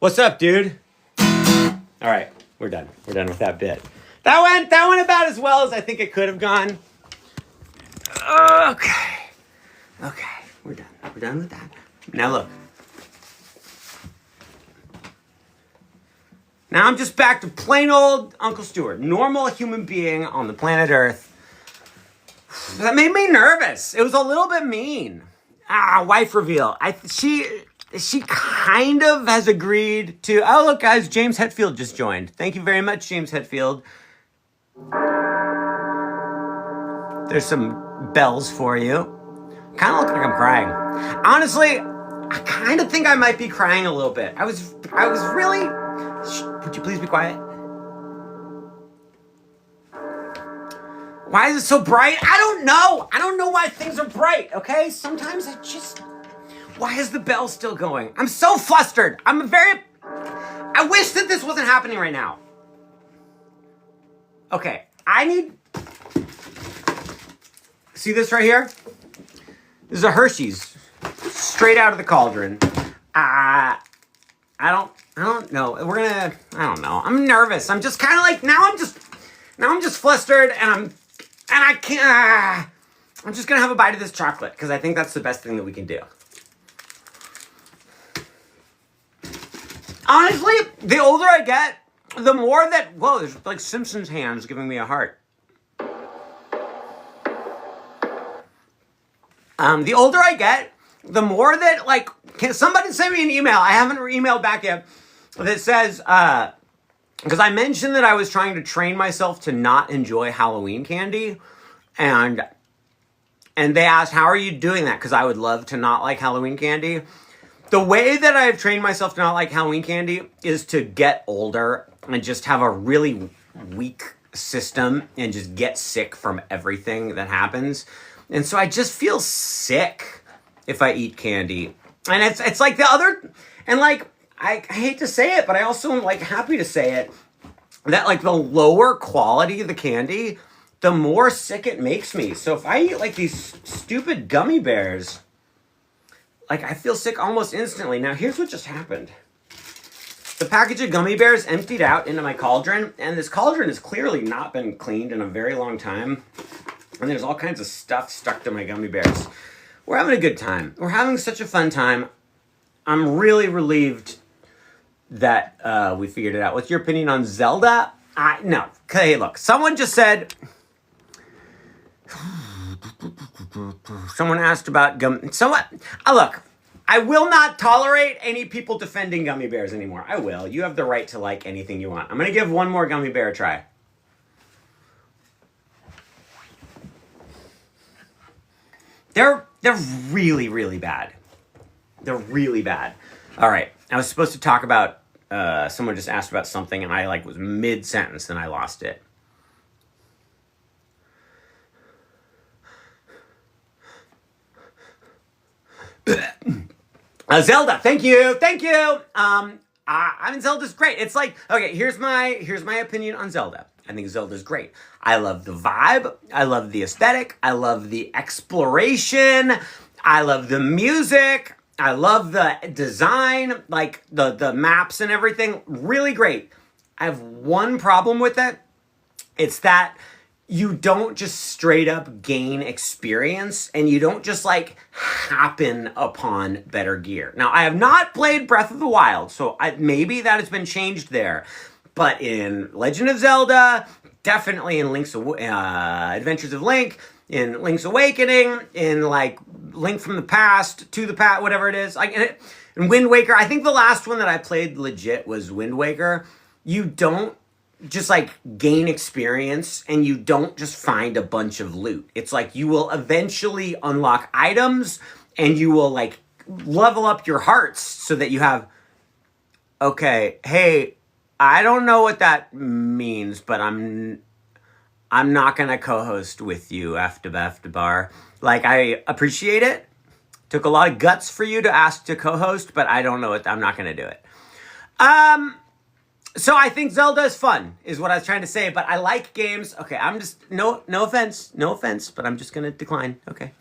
What's up, dude? All right, we're done. We're done with that bit. That went about as well as I think it could have gone. Okay, we're done. We're done with that. Now look. Now I'm just back to plain old Uncle Stuart, normal human being on the planet Earth. That made me nervous. It was a little bit mean. Wife reveal. She kind of has agreed to... Oh, look, guys, James Hetfield just joined. Thank you very much, James Hetfield. There's some bells for you. Kind of look like I'm crying. Honestly, I kind of think I might be crying a little bit. I was really... Shh, would you please be quiet? Why is it so bright? I don't know. I don't know why things are bright, okay? Sometimes I just... Why is the bell still going? I'm so flustered. I wish that this wasn't happening right now. Okay, I need... See this right here? This is a Hershey's. Straight out of the cauldron. I don't know. I don't know. I'm nervous. I'm just kind of like, now I'm just flustered and I can't, I'm just going to have a bite of this chocolate because I think that's the best thing that we can do. Honestly, the older I get, the more that, whoa, there's like Simpsons hands giving me a heart. The older I get, the more that, like, can somebody send me an email? I haven't emailed back yet that says, because I mentioned that I was trying to train myself to not enjoy Halloween candy, and they asked, how are you doing that? Because I would love to not like Halloween candy. The way that I've trained myself to not like Halloween candy is to get older and just have a really weak system and just get sick from everything that happens. And so I just feel sick if I eat candy. And it's like the other, and like, I hate to say it, but I also am like happy to say it, that like the lower quality of the candy, the more sick it makes me. So if I eat like these stupid gummy bears, like I feel sick almost instantly. Now here's what just happened. The package of gummy bears emptied out into my cauldron, and this cauldron has clearly not been cleaned in a very long time. And there's all kinds of stuff stuck to my gummy bears. We're having a good time. We're having such a fun time. I'm really relieved that we figured it out. What's your opinion on Zelda? No. Okay, look. Someone just said... Someone asked about look, I will not tolerate any people defending gummy bears anymore. I will. You have the right to like anything you want. I'm going to give one more gummy bear a try. They're really, really bad. They're really bad. All right. I was supposed to talk about, someone just asked about something and I like was mid-sentence and I lost it. Zelda, thank you. I mean, Zelda's great. It's like, okay, here's my opinion on Zelda. I think Zelda's great. I love the vibe. I love the aesthetic. I love the exploration. I love the music. I love the design, like the maps and everything. Really great. I have one problem with it. It's that you don't just straight up gain experience and you don't just like happen upon better gear. Now, I have not played Breath of the Wild, so maybe that has been changed there. But in Legend of Zelda, definitely in Adventures of Link, in Link's Awakening, in like Link from the Past to the Past, whatever it is. Like, And Wind Waker, I think the last one that I played legit was Wind Waker. You don't just like gain experience and you don't just find a bunch of loot. It's like you will eventually unlock items and you will like level up your hearts so that you have, okay, hey, I don't know what that means, but I'm not gonna co-host with you after Barre. Like, I appreciate it. Took a lot of guts for you to ask to co-host, but I don't know it. I'm not gonna do it. So I think Zelda is fun, is what I was trying to say, but I like games. Okay, I'm just, no offense, but I'm just gonna decline, okay.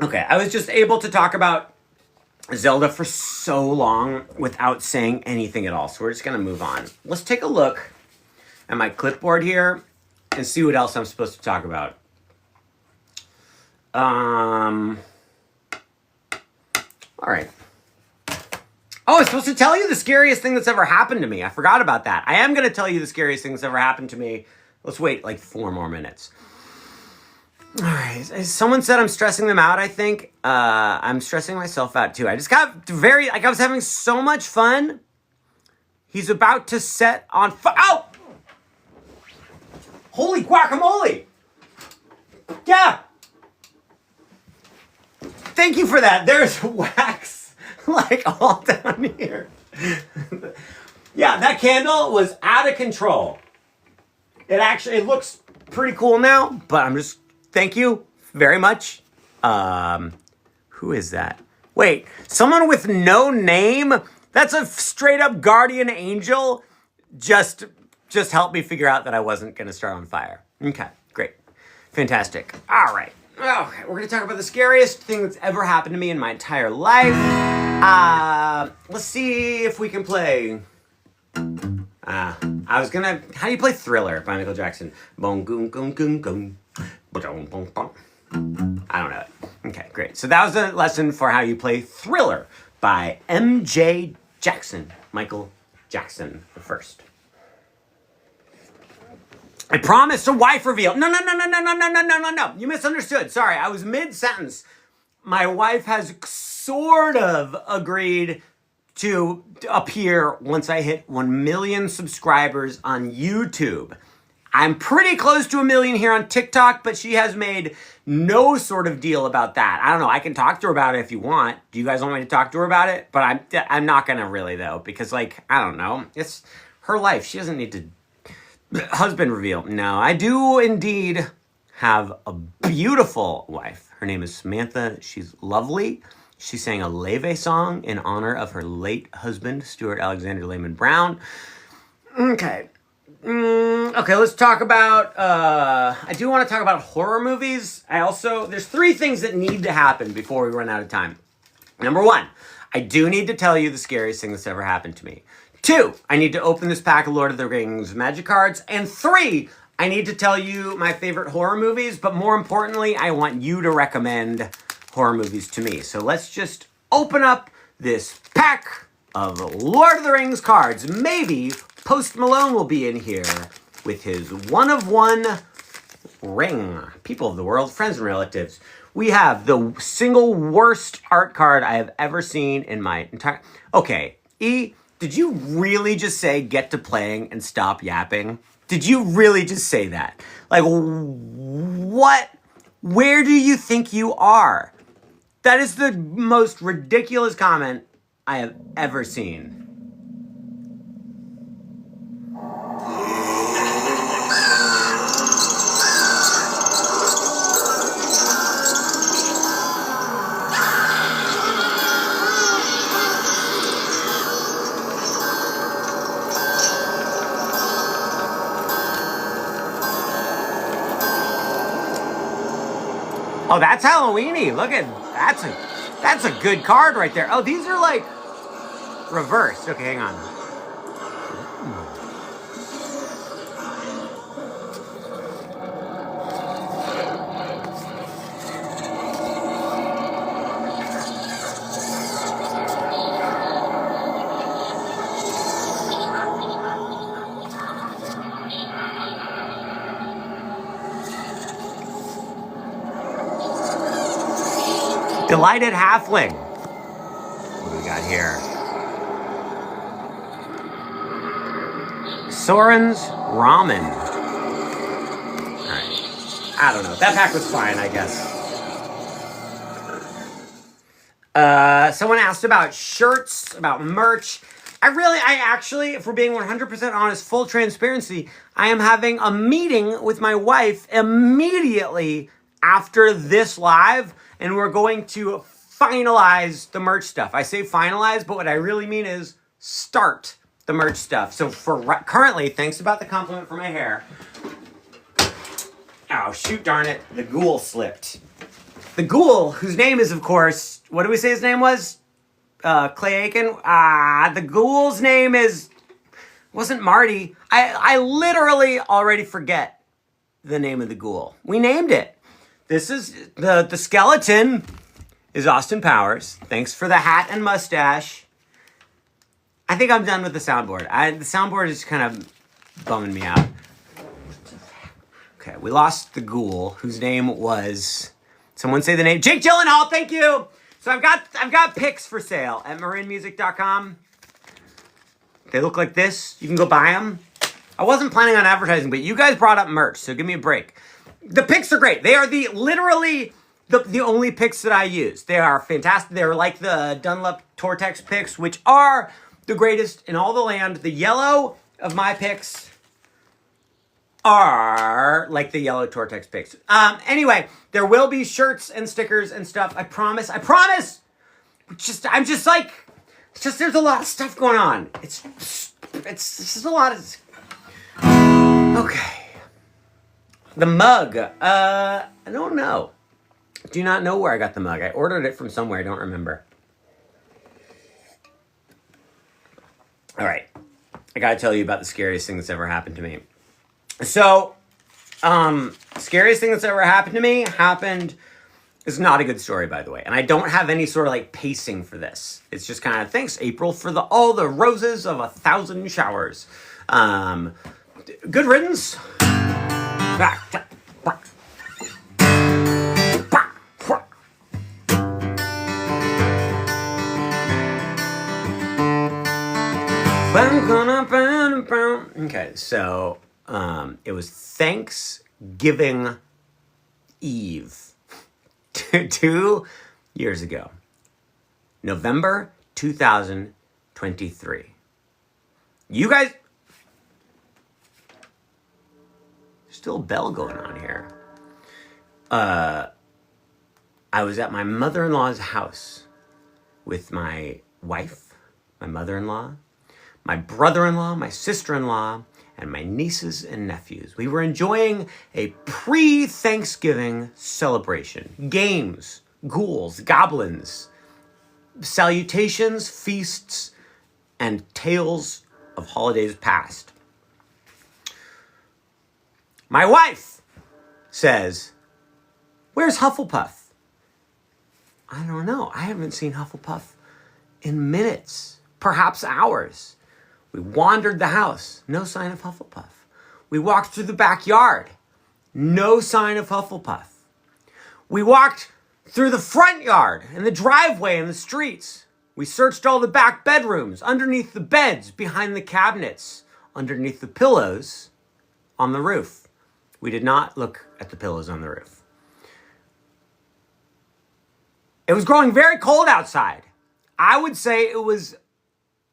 Okay, I was just able to talk about Zelda for so long without saying anything at all, so we're just gonna move on. Let's take a look at my clipboard here and see what else I'm supposed to talk about. All right. Oh, I'm supposed to tell you the scariest thing that's ever happened to me. I forgot about that. I am going to tell you the scariest thing that's ever happened to me. Let's wait like 4 more minutes. All right. Someone said I'm stressing them out, I think. I'm stressing myself out too. I just got I was having so much fun. He's about to set on fire. Oh! Holy guacamole! Yeah! Thank you for that. There's wax like all down here. Yeah, that candle was out of control. It looks pretty cool now, but I'm just, thank you very much. Who is that? Wait, someone with no name? That's a straight up guardian angel. Just helped me figure out that I wasn't going to start on fire. Okay, great. Fantastic. All right. Okay, we're going to talk about the scariest thing that's ever happened to me in my entire life. Let's see if we can play. How do you play Thriller by Michael Jackson? Boom, goom, goom, goom, goom. I don't know it. Okay, great. So that was a lesson for how you play Thriller by M.J. Jackson. Michael Jackson the first. I promised a wife reveal. No. You misunderstood. Sorry, I was mid-sentence. My wife has sort of agreed to appear once I hit 1 million subscribers on YouTube. I'm pretty close to 1 million here on TikTok, but she has made no sort of deal about that. I don't know. I can talk to her about it if you want. Do you guys want me to talk to her about it? But I'm not going to really, though, because, like, I don't know. It's her life. She doesn't need to... Husband reveal. No, I do indeed have a beautiful wife. Her name is Samantha. She's lovely. She sang a Leve song in honor of her late husband, Stuart Alexander Lehman-brown. Okay. Okay, let's talk about... I do want to talk about horror movies. There's 3 things that need to happen before we run out of time. Number 1, I do need to tell you the scariest thing that's ever happened to me. 2, I need to open this pack of Lord of the Rings magic cards. And 3, I need to tell you my favorite horror movies. But more importantly, I want you to recommend horror movies to me. So let's just open up this pack of Lord of the Rings cards. Maybe Post Malone will be in here with his 1 of 1 ring. People of the world, friends and relatives. We have the single worst art card I have ever seen in my entire... Okay, did you really just say get to playing and stop yapping? Did you really just say that? Like, what? Where do you think you are? That is the most ridiculous comment I have ever seen. Oh, that's Halloween-y. Look at that's a good card right there. Oh, these are like reversed. Okay, hang on. Delighted Halfling. What do we got here? Soren's Ramen. Alright. I don't know. That pack was fine, I guess. Someone asked about shirts, about merch. I actually, if we're being 100% honest, full transparency, I am having a meeting with my wife immediately after this live, and we're going to finalize the merch stuff. I say finalize, but what I really mean is start the merch stuff. So for currently, thanks about the compliment for my hair. Oh, shoot darn it, the ghoul slipped. The ghoul, whose name is, of course, what did we say his name was? Clay Aiken. The ghoul's name wasn't Marty. I literally already forget the name of the ghoul. We named it. This is the skeleton is Austin Powers. Thanks for the hat and mustache. I think I'm done with the soundboard. The soundboard is kind of bumming me out. Okay, we lost the ghoul, whose name was, someone say the name, Jake Gyllenhaal. Thank you. So I've got picks for sale at marinmusic.com. They look like this. You can go buy them. I wasn't planning on advertising, but you guys brought up merch, so give me a break. The picks are great. They are literally the only picks that I use. They are fantastic. They're like the Dunlop Tortex picks, which are the greatest in all the land. The yellow of my picks are like the yellow Tortex picks. Anyway, there will be shirts and stickers and stuff. I promise. There's a lot of stuff going on. It's just a lot of, okay. The mug, I don't know. Do not know where I got the mug. I ordered it from somewhere, I don't remember. All right, I gotta tell you about the scariest thing that's ever happened to me. So, scariest thing that's ever happened to me is not a good story, by the way. And I don't have any sort of like pacing for this. It's just kind of, thanks, April, for all the roses of 1,000 showers. Good riddance. Okay, so it was Thanksgiving Eve 2 years ago, November 2023. You guys, there's still a bell going on here. I was at my mother-in-law's house with my wife, my mother-in-law, my brother-in-law, my sister-in-law, and my nieces and nephews. We were enjoying a pre-Thanksgiving celebration. Games, ghouls, goblins, salutations, feasts, and tales of holidays past. My wife says, "Where's Hufflepuff?" I don't know. I haven't seen Hufflepuff in minutes, perhaps hours. We wandered the house. No sign of Hufflepuff. We walked through the backyard. No sign of Hufflepuff. We walked through the front yard and the driveway and the streets. We searched all the back bedrooms, underneath the beds, behind the cabinets, underneath the pillows, on the roof. We did not look at the pillows on the roof. It was growing very cold outside. I would say it was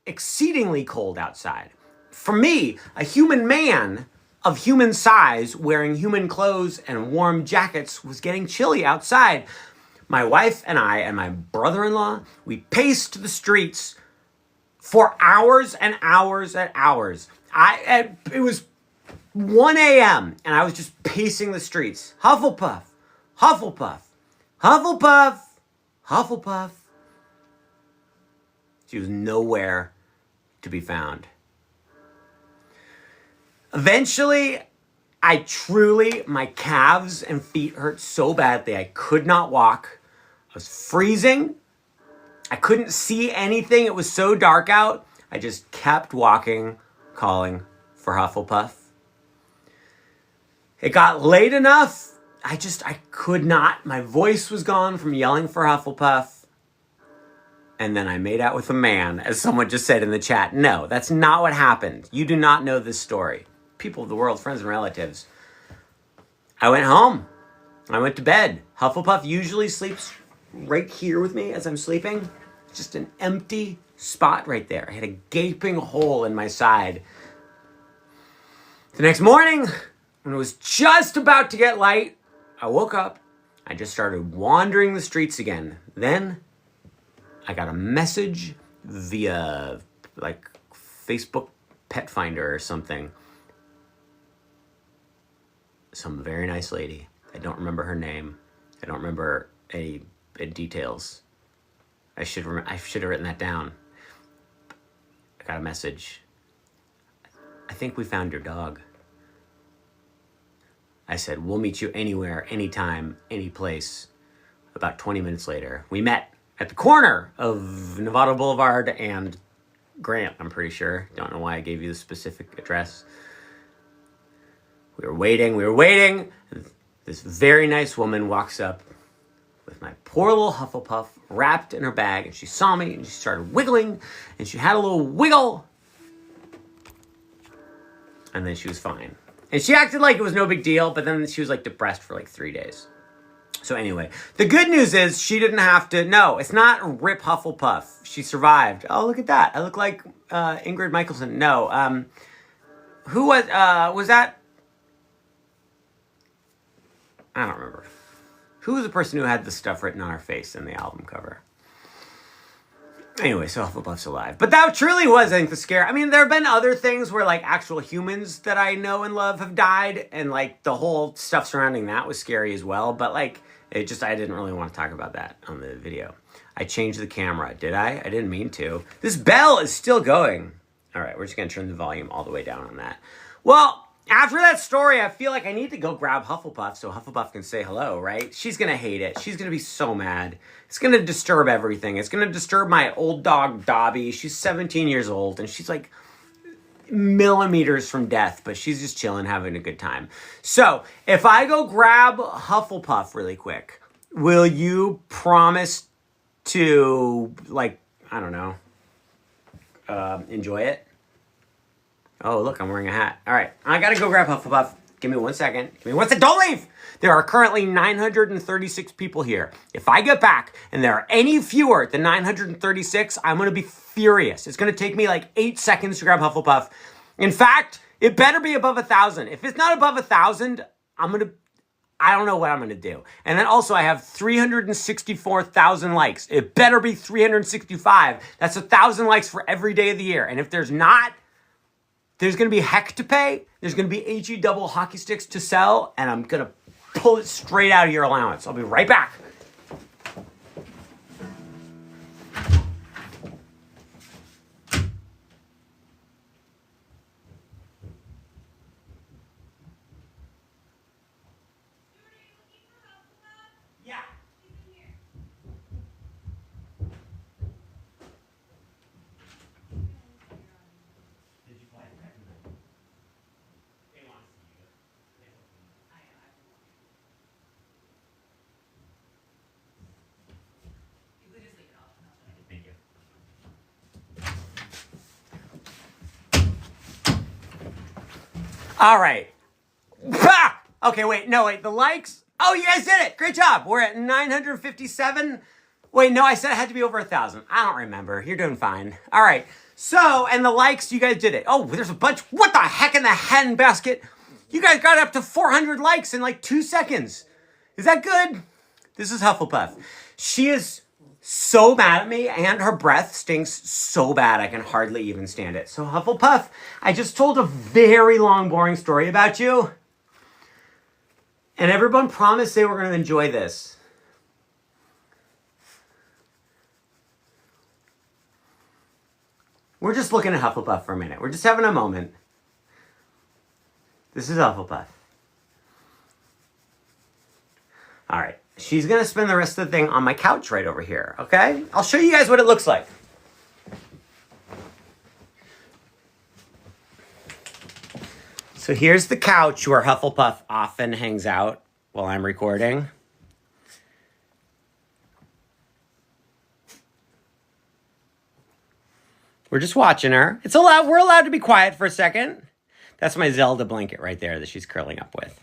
exceedingly cold outside. For me, a human man of human size wearing human clothes and warm jackets was getting chilly outside. My wife and I and my brother-in-law, we paced the streets for hours and hours and hours. It was 1 a.m. and I was just pacing the streets. Hufflepuff, Hufflepuff, Hufflepuff, Hufflepuff. She was nowhere to be found. Eventually, my calves and feet hurt so badly I could not walk. I was freezing. I couldn't see anything. It was so dark out. I just kept walking, calling for Hufflepuff. It got late enough. I could not. My voice was gone from yelling for Hufflepuff. And then I made out with a man, as someone just said in the chat. No, that's not what happened. You do not know this story. People of the world, friends and relatives. I went home. I went to bed. Hufflepuff usually sleeps right here with me as I'm sleeping. Just an empty spot right there. I had a gaping hole in my side. The next morning, when it was just about to get light, I woke up. I just started wandering the streets again. Then I got a message via like Facebook Pet Finder or something. Some very nice lady. I don't remember her name. I don't remember any details. I should have written that down. I got a message. I think we found your dog. I said, we'll meet you anywhere, anytime, any place. About 20 minutes later, we met at the corner of Nevada Boulevard and Grant, I'm pretty sure. Don't know why I gave you the specific address. We were waiting. This very nice woman walks up with my poor little Hufflepuff wrapped in her bag, and she saw me, and she started wiggling, and she had a little wiggle, and then she was fine. And she acted like it was no big deal, but then she was like depressed for like 3 days. So anyway, the good news is she didn't have to, no, it's not Rip Hufflepuff. She survived. Oh, look at that. I look like Ingrid Michaelson. No, who was that? I don't remember. Who was the person who had the stuff written on her face in the album cover? Anyway, so Hufflepuff's alive. But that truly was, I think, the scare. I mean, there have been other things where, like, actual humans that I know and love have died. And, like, the whole stuff surrounding that was scary as well. But, like, I didn't really want to talk about that on the video. I changed the camera. Did I? I didn't mean to. This bell is still going. All right, we're just going to turn the volume all the way down on that. Well, after that story, I feel like I need to go grab Hufflepuff so Hufflepuff can say hello, right? She's going to hate it. She's going to be so mad. It's going to disturb everything. It's going to disturb my old dog, Dobby. She's 17 years old, and she's like millimeters from death, but she's just chilling, having a good time. So, if I go grab Hufflepuff really quick, will you promise to, like, I don't know, enjoy it? Oh, look, I'm wearing a hat. All right, I gotta go grab Hufflepuff. Give me 1 second. Give me 1 second. Don't leave! There are currently 936 people here. If I get back and there are any fewer than 936, I'm gonna be furious. It's gonna take me like 8 seconds to grab Hufflepuff. In fact, it better be above 1,000. If it's not above 1,000, I don't know what I'm gonna do. And then also I have 364,000 likes. It better be 365. That's 1,000 likes for every day of the year. And if there's not, there's going to be heck to pay. There's going to be HE double hockey sticks to sell. And I'm going to pull it straight out of your allowance. I'll be right back. Yeah. All right. Bah! Okay, wait. The likes. Oh, you guys did it. Great job. We're at 957. Wait, no, I said it had to be over 1,000. I don't remember. You're doing fine. All right. So, and the likes, you guys did it. Oh, there's a bunch. What the heck in the hen basket? You guys got up to 400 likes in like 2 seconds. Is that good? This is Hufflepuff. She is so mad at me, and her breath stinks so bad I can hardly even stand it. So Hufflepuff, I just told a very long, boring story about you. And everyone promised they were going to enjoy this. We're just looking at Hufflepuff for a minute. We're just having a moment. This is Hufflepuff. All right. She's going to spend the rest of the thing on my couch right over here, okay? I'll show you guys what it looks like. So here's the couch where Hufflepuff often hangs out while I'm recording. We're just watching her. We're allowed to be quiet for a second. That's my Zelda blanket right there that she's curling up with.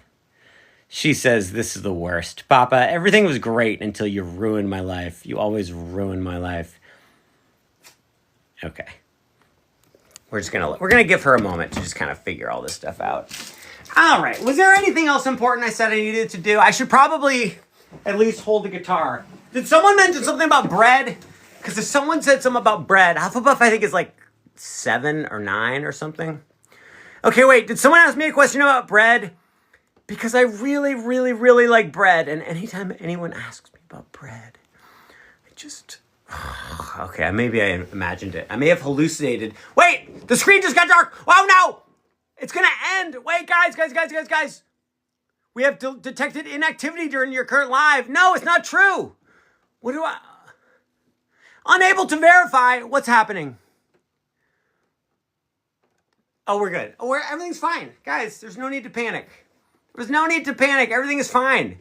She says, this is the worst. Papa, everything was great until you ruined my life. You always ruin my life. Okay. We're gonna give her a moment to just kind of figure all this stuff out. All right. Was there anything else important I said I needed to do? I should probably at least hold the guitar. Did someone mention something about bread? Because if someone said something about bread, Hufflepuff I think is like 7 or 9 or something. Okay, wait. Did someone ask me a question about bread? Because I really, really, really like bread. And anytime anyone asks me about bread, I just... Okay, maybe I imagined it. I may have hallucinated. Wait! The screen just got dark! Oh, no! It's gonna end! Wait, guys! We have detected inactivity during your current live. No, it's not true! What do I... Unable to verify what's happening. Oh, we're good. Everything's fine. Guys, there's no need to panic. There's no need to panic. Everything is fine.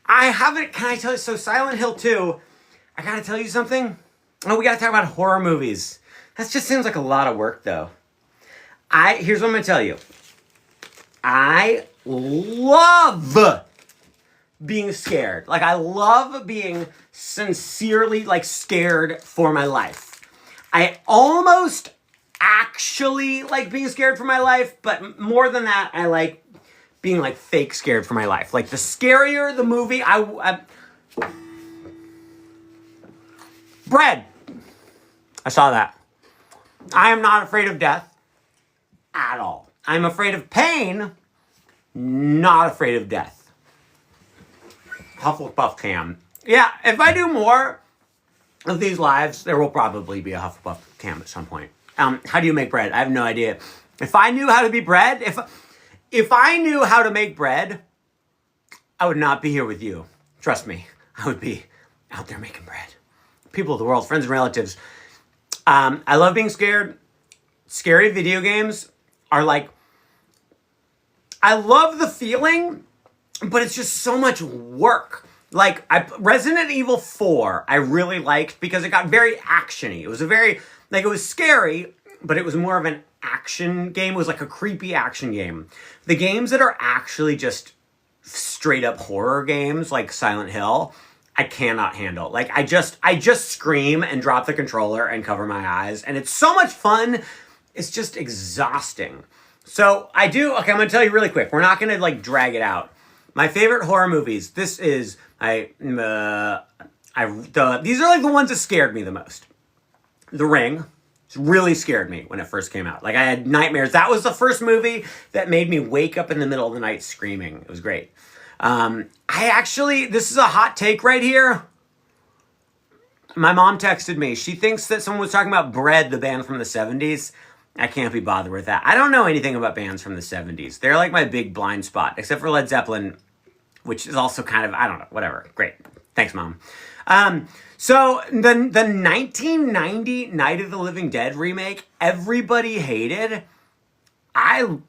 Can I tell you, so Silent Hill 2, I gotta tell you something. Oh, we gotta talk about horror movies. That just seems like a lot of work, though. Here's what I'm gonna tell you. I love being scared. Like, I love being sincerely, like, scared for my life. I almost actually like being scared for my life, but more than that, I like being, like, fake scared for my life. Like, the scarier the movie, Bread. I saw that. I am not afraid of death at all. I'm afraid of pain, not afraid of death. Hufflepuff cam. Yeah, if I do more of these lives, there will probably be a Hufflepuff cam at some point. How do you make bread? I have no idea. If I knew how to be bread, if I knew how to make bread, I would not be here with you. Trust me, I would be out there making bread. People of the world, friends and relatives. I love being scared. Scary video games are like, I love the feeling, but it's just so much work. Like, Resident Evil 4, I really liked because it got very actiony. It was it was scary, but it was more of an action game. It was like a creepy action game. The games that are actually just straight up horror games, like Silent Hill, I cannot handle. Like, I just scream and drop the controller and cover my eyes. And it's so much fun. It's just exhausting. So I'm going to tell you really quick. We're not going to, like, drag it out. My favorite horror movies. This is, these are like the ones that scared me the most. The Ring really scared me when it first came out. Like, I had nightmares. That was the first movie that made me wake up in the middle of the night screaming. It was great. This is a hot take right here. My mom texted me. She thinks that someone was talking about Bread, the band from the 70s. I can't be bothered with that. I don't know anything about bands from the 70s. They're like my big blind spot, except for Led Zeppelin, which is also kind of, I don't know, whatever. Great. Thanks, Mom. So the 1990 Night of the Living Dead remake, everybody hated. I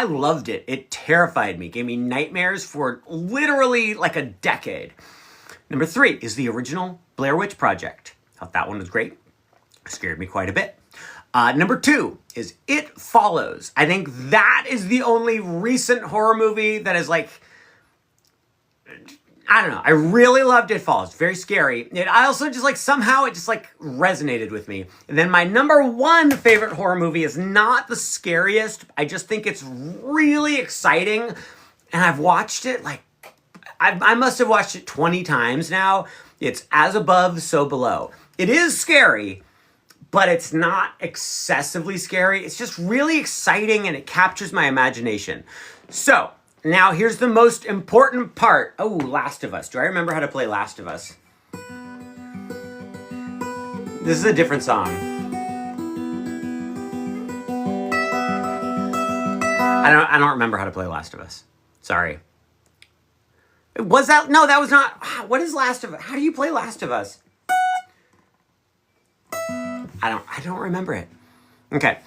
loved it. It terrified me. Gave me nightmares for literally like a decade. Number 3 is the original Blair Witch Project. Thought that one was great. Scared me quite a bit. Number 2 is It Follows. I think that is the only recent horror movie that is like, I don't know. I really loved It Follows. Very scary. I also just like, somehow it just like resonated with me. And then my number 1 favorite horror movie is not the scariest. I just think it's really exciting. And I've watched it like, I must have watched it 20 times now. It's As Above, So Below. It is scary, but it's not excessively scary. It's just really exciting and it captures my imagination. So, now here's the most important part. Oh, Last of Us. Do I remember how to play Last of Us? This is a different song. I don't remember how to play Last of Us. Sorry. Was that? No, that was not. What is Last of Us? How do you play Last of Us? I don't remember it. Okay.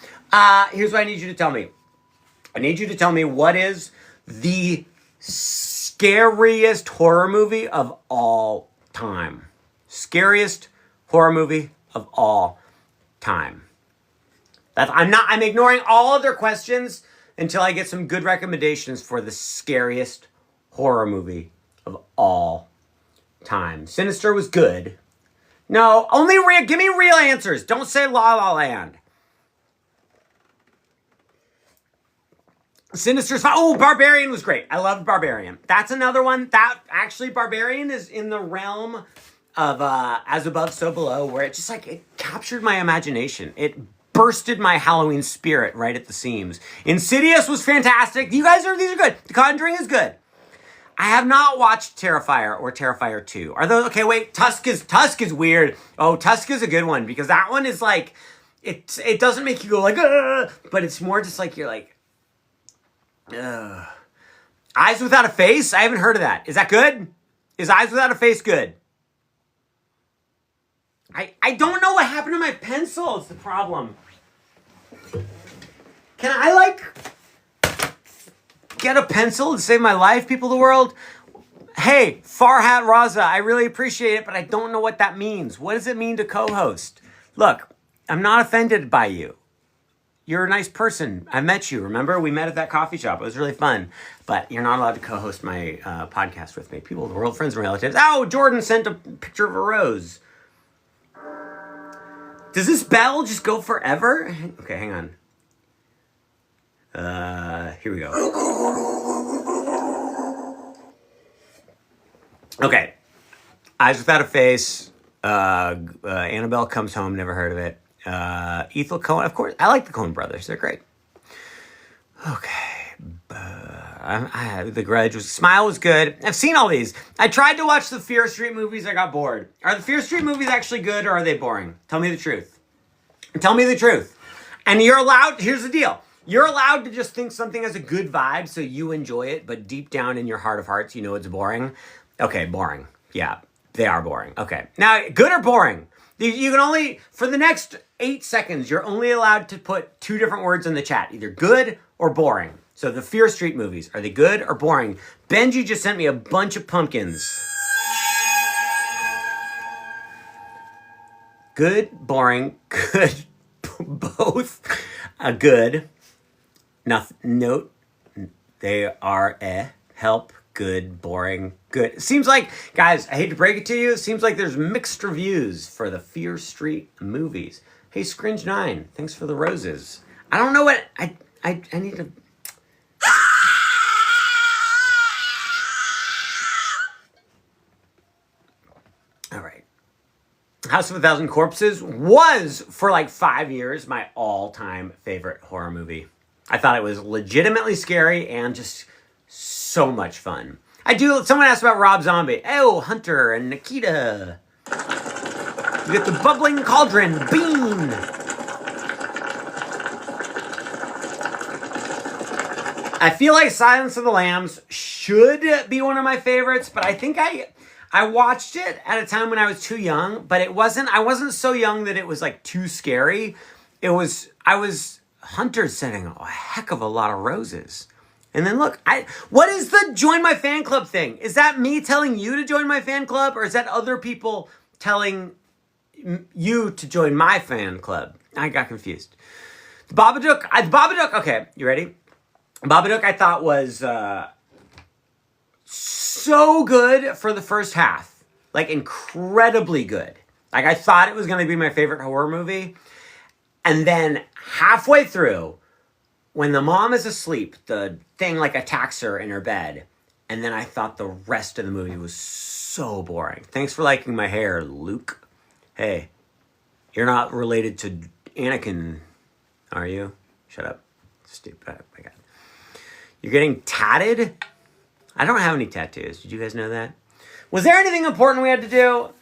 Here's what I need you to tell me. I need you to tell me what is the scariest scariest horror movie of all time. Scariest horror movie of all time. I'm ignoring all other questions until I get some good recommendations for the scariest horror movie of all time. Sinister was good. No, give me real answers. Don't say La La Land. Sinister's fine. Oh, Barbarian was great. I loved Barbarian. That's another one. That actually, Barbarian is in the realm of As Above, So Below, where it just it captured my imagination. It bursted my Halloween spirit right at the seams. Insidious was fantastic. These are good. The Conjuring is good. I have not watched Terrifier or Terrifier 2. Are those okay? Wait, Tusk is weird. Oh, Tusk is a good one because that one is it doesn't make you go ugh, but it's more just you're ugh. Eyes Without a Face? I haven't heard of that. Is that good? Is Eyes Without a Face good? I don't know what happened to my pencil. It's the problem. Can I get a pencil to save my life, people of the world? Hey, Farhat Raza, I really appreciate it, but I don't know what that means. What does it mean to co-host? Look, I'm not offended by you. You're a nice person. I met you, remember? We met at that coffee shop. It was really fun. But you're not allowed to co-host my podcast with me. People of the world, friends and relatives. Oh, Jordan sent a picture of a rose. Does this bell just go forever? Okay, hang on. Here we go. Okay. Eyes Without a Face. Annabelle Comes Home. Never heard of it. Ethel Coen. Of course. I like the Coen brothers. They're great. Okay. The Grudge Smile was good. I've seen all these. I tried to watch the Fear Street movies. I got bored. Are the Fear Street movies actually good or are they boring? Tell me the truth. Tell me the truth. And you're allowed, here's the deal. You're allowed to just think something has a good vibe so you enjoy it, but deep down in your heart of hearts, you know it's boring. Okay, boring. Yeah, they are boring. Okay. Now, good or boring? You can only, for the next 8 seconds, you're only allowed to put 2 different words in the chat. Either good or boring. So the Fear Street movies, are they good or boring? Benji just sent me a bunch of pumpkins. Good, boring, good, both. Good. Note, they are help, good, boring, good. It seems like, guys, I hate to break it to you, it seems like there's mixed reviews for the Fear Street movies. Hey, Scringe9, thanks for the roses. I don't know what, I need to... All right. House of a Thousand Corpses was, for 5 years, my all-time favorite horror movie. I thought it was legitimately scary and just so much fun. Someone asked about Rob Zombie. Oh, Hunter and Nikita. You get the bubbling cauldron, Bean. I feel like Silence of the Lambs should be one of my favorites, but I think I watched it at a time when I was too young, but I wasn't so young that it was too scary. Hunter's sending a heck of a lot of roses. And then look, what is the join my fan club thing? Is that me telling you to join my fan club or is that other people telling you to join my fan club? I got confused. The Babadook, okay, you ready? Babadook I thought was so good for the first half. Incredibly good. I thought it was going to be my favorite horror movie. And then halfway through, when the mom is asleep, the thing attacks her in her bed. And then I thought the rest of the movie was so boring. Thanks for liking my hair, Luke. Hey, you're not related to Anakin, are you? Shut up. Stupid. Oh my God. You're getting tatted? I don't have any tattoos. Did you guys know that? Was there anything important we had to do?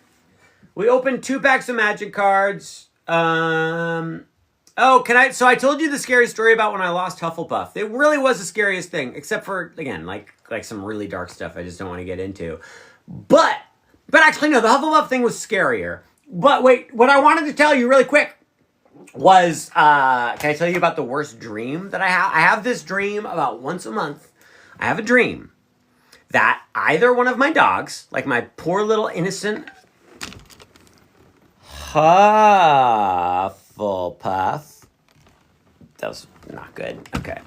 We opened 2 packs of magic cards. So I told you the scary story about when I lost Hufflepuff. It really was the scariest thing, except for, again, some really dark stuff I just don't want to get into. But actually, no, the Hufflepuff thing was scarier. But wait, what I wanted to tell you really quick was, can I tell you about the worst dream that I have? I have this dream about once a month. I have a dream that either one of my dogs, like my poor little innocent Hufflepuff, that was not good, okay,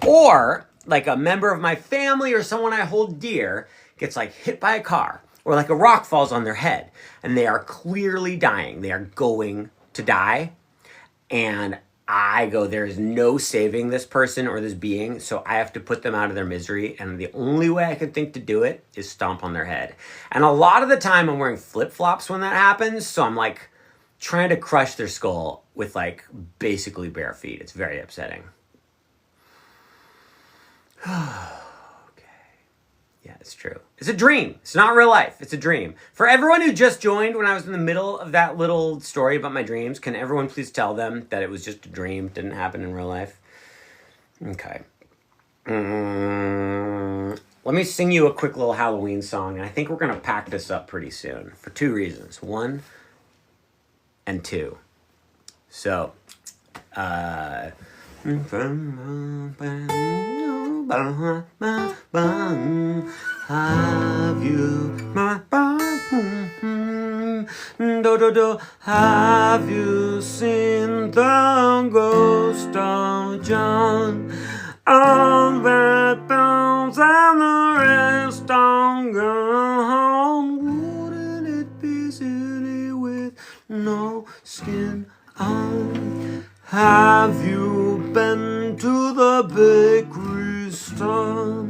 or like a member of my family or someone I hold dear gets like hit by a car, or like a rock falls on their head, and they are clearly dying. They are going to die. And I go, there is no saving this person or this being, so I have to put them out of their misery. And the only way I can think to do it is stomp on their head. And a lot of the time I'm wearing flip-flops when that happens, so I'm like trying to crush their skull with like basically bare feet. It's very upsetting. Yeah, it's true. It's a dream. It's not real life. It's a dream. For everyone who just joined when I was in the middle of that little story about my dreams, can everyone please tell them that it was just a dream, didn't happen in real life? Okay. Let me sing you a quick little Halloween song, and I think we're going to pack this up pretty soon for 2 reasons. 1 and 2. So, have you seen the ghost of John? All that bones and the rest are gone. Wouldn't it be silly with no skin on? Have you been to the bakery store?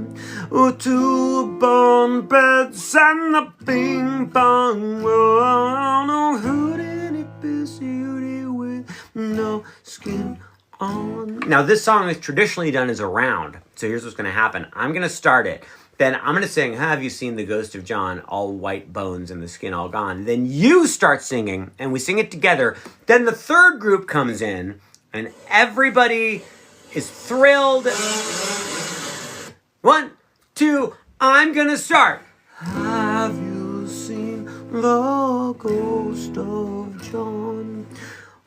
Or to bunk beds and the ping pong ball? No, wouldn't it be silly with no skin on? Now, this song is traditionally done as a round. So here's what's going to happen. I'm going to start it. Then I'm going to sing, have you seen the ghost of John? All white bones and the skin all gone. Then you start singing, and we sing it together. Then the third group comes in, and everybody is thrilled. 1, 2, I'm going to start. Have you seen the ghost of John?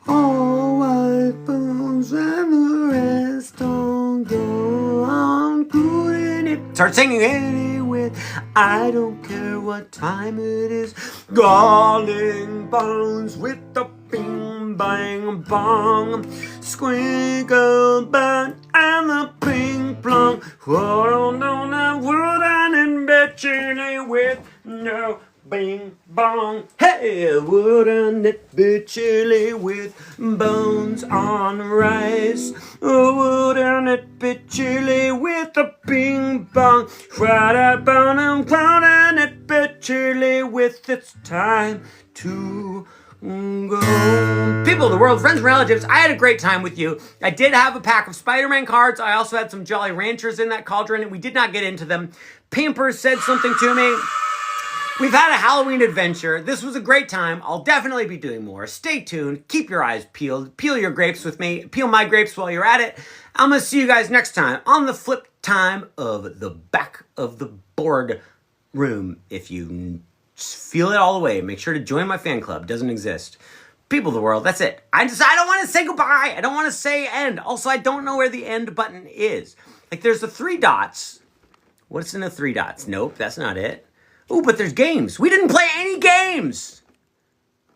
All white bones and the rest are gone. Couldn't it start singing anyway? I don't care what time it is. Galling bones with the bing bang bong. Squinkle bang and the ping plong. Oh no, no, wouldn't it be chilly with no bing bong? Hey, wouldn't it be chilly with bones on rice? Oh, wouldn't it be chilly with a ping pong? Wouldn't it be chilly with its time to go? People of the world, friends and relatives, I had a great time with you. I did have a pack of Spider-Man cards. I also had some Jolly Ranchers in that cauldron, and we did not get into them. Pampers said something to me. We've had a Halloween adventure. This was a great time. I'll definitely be doing more. Stay tuned. Keep your eyes peeled. Peel your grapes with me. Peel my grapes while you're at it. I'm going to see you guys next time on the flip time of the back of the board room. If you feel it all the way, make sure to join my fan club. Doesn't exist. People of the world, that's it. I don't want to say goodbye. I don't want to say end. Also, I don't know where the end button is. Like, there's the 3 dots. What's in the 3 dots? Nope, that's not it. Oh, but there's games. We didn't play any games.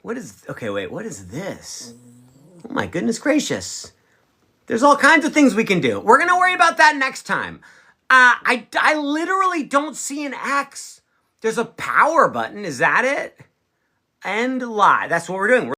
What is this? Oh my goodness gracious. There's all kinds of things we can do. We're going to worry about that next time. I literally don't see an X. There's a power button. Is that it? End live. That's what we're doing.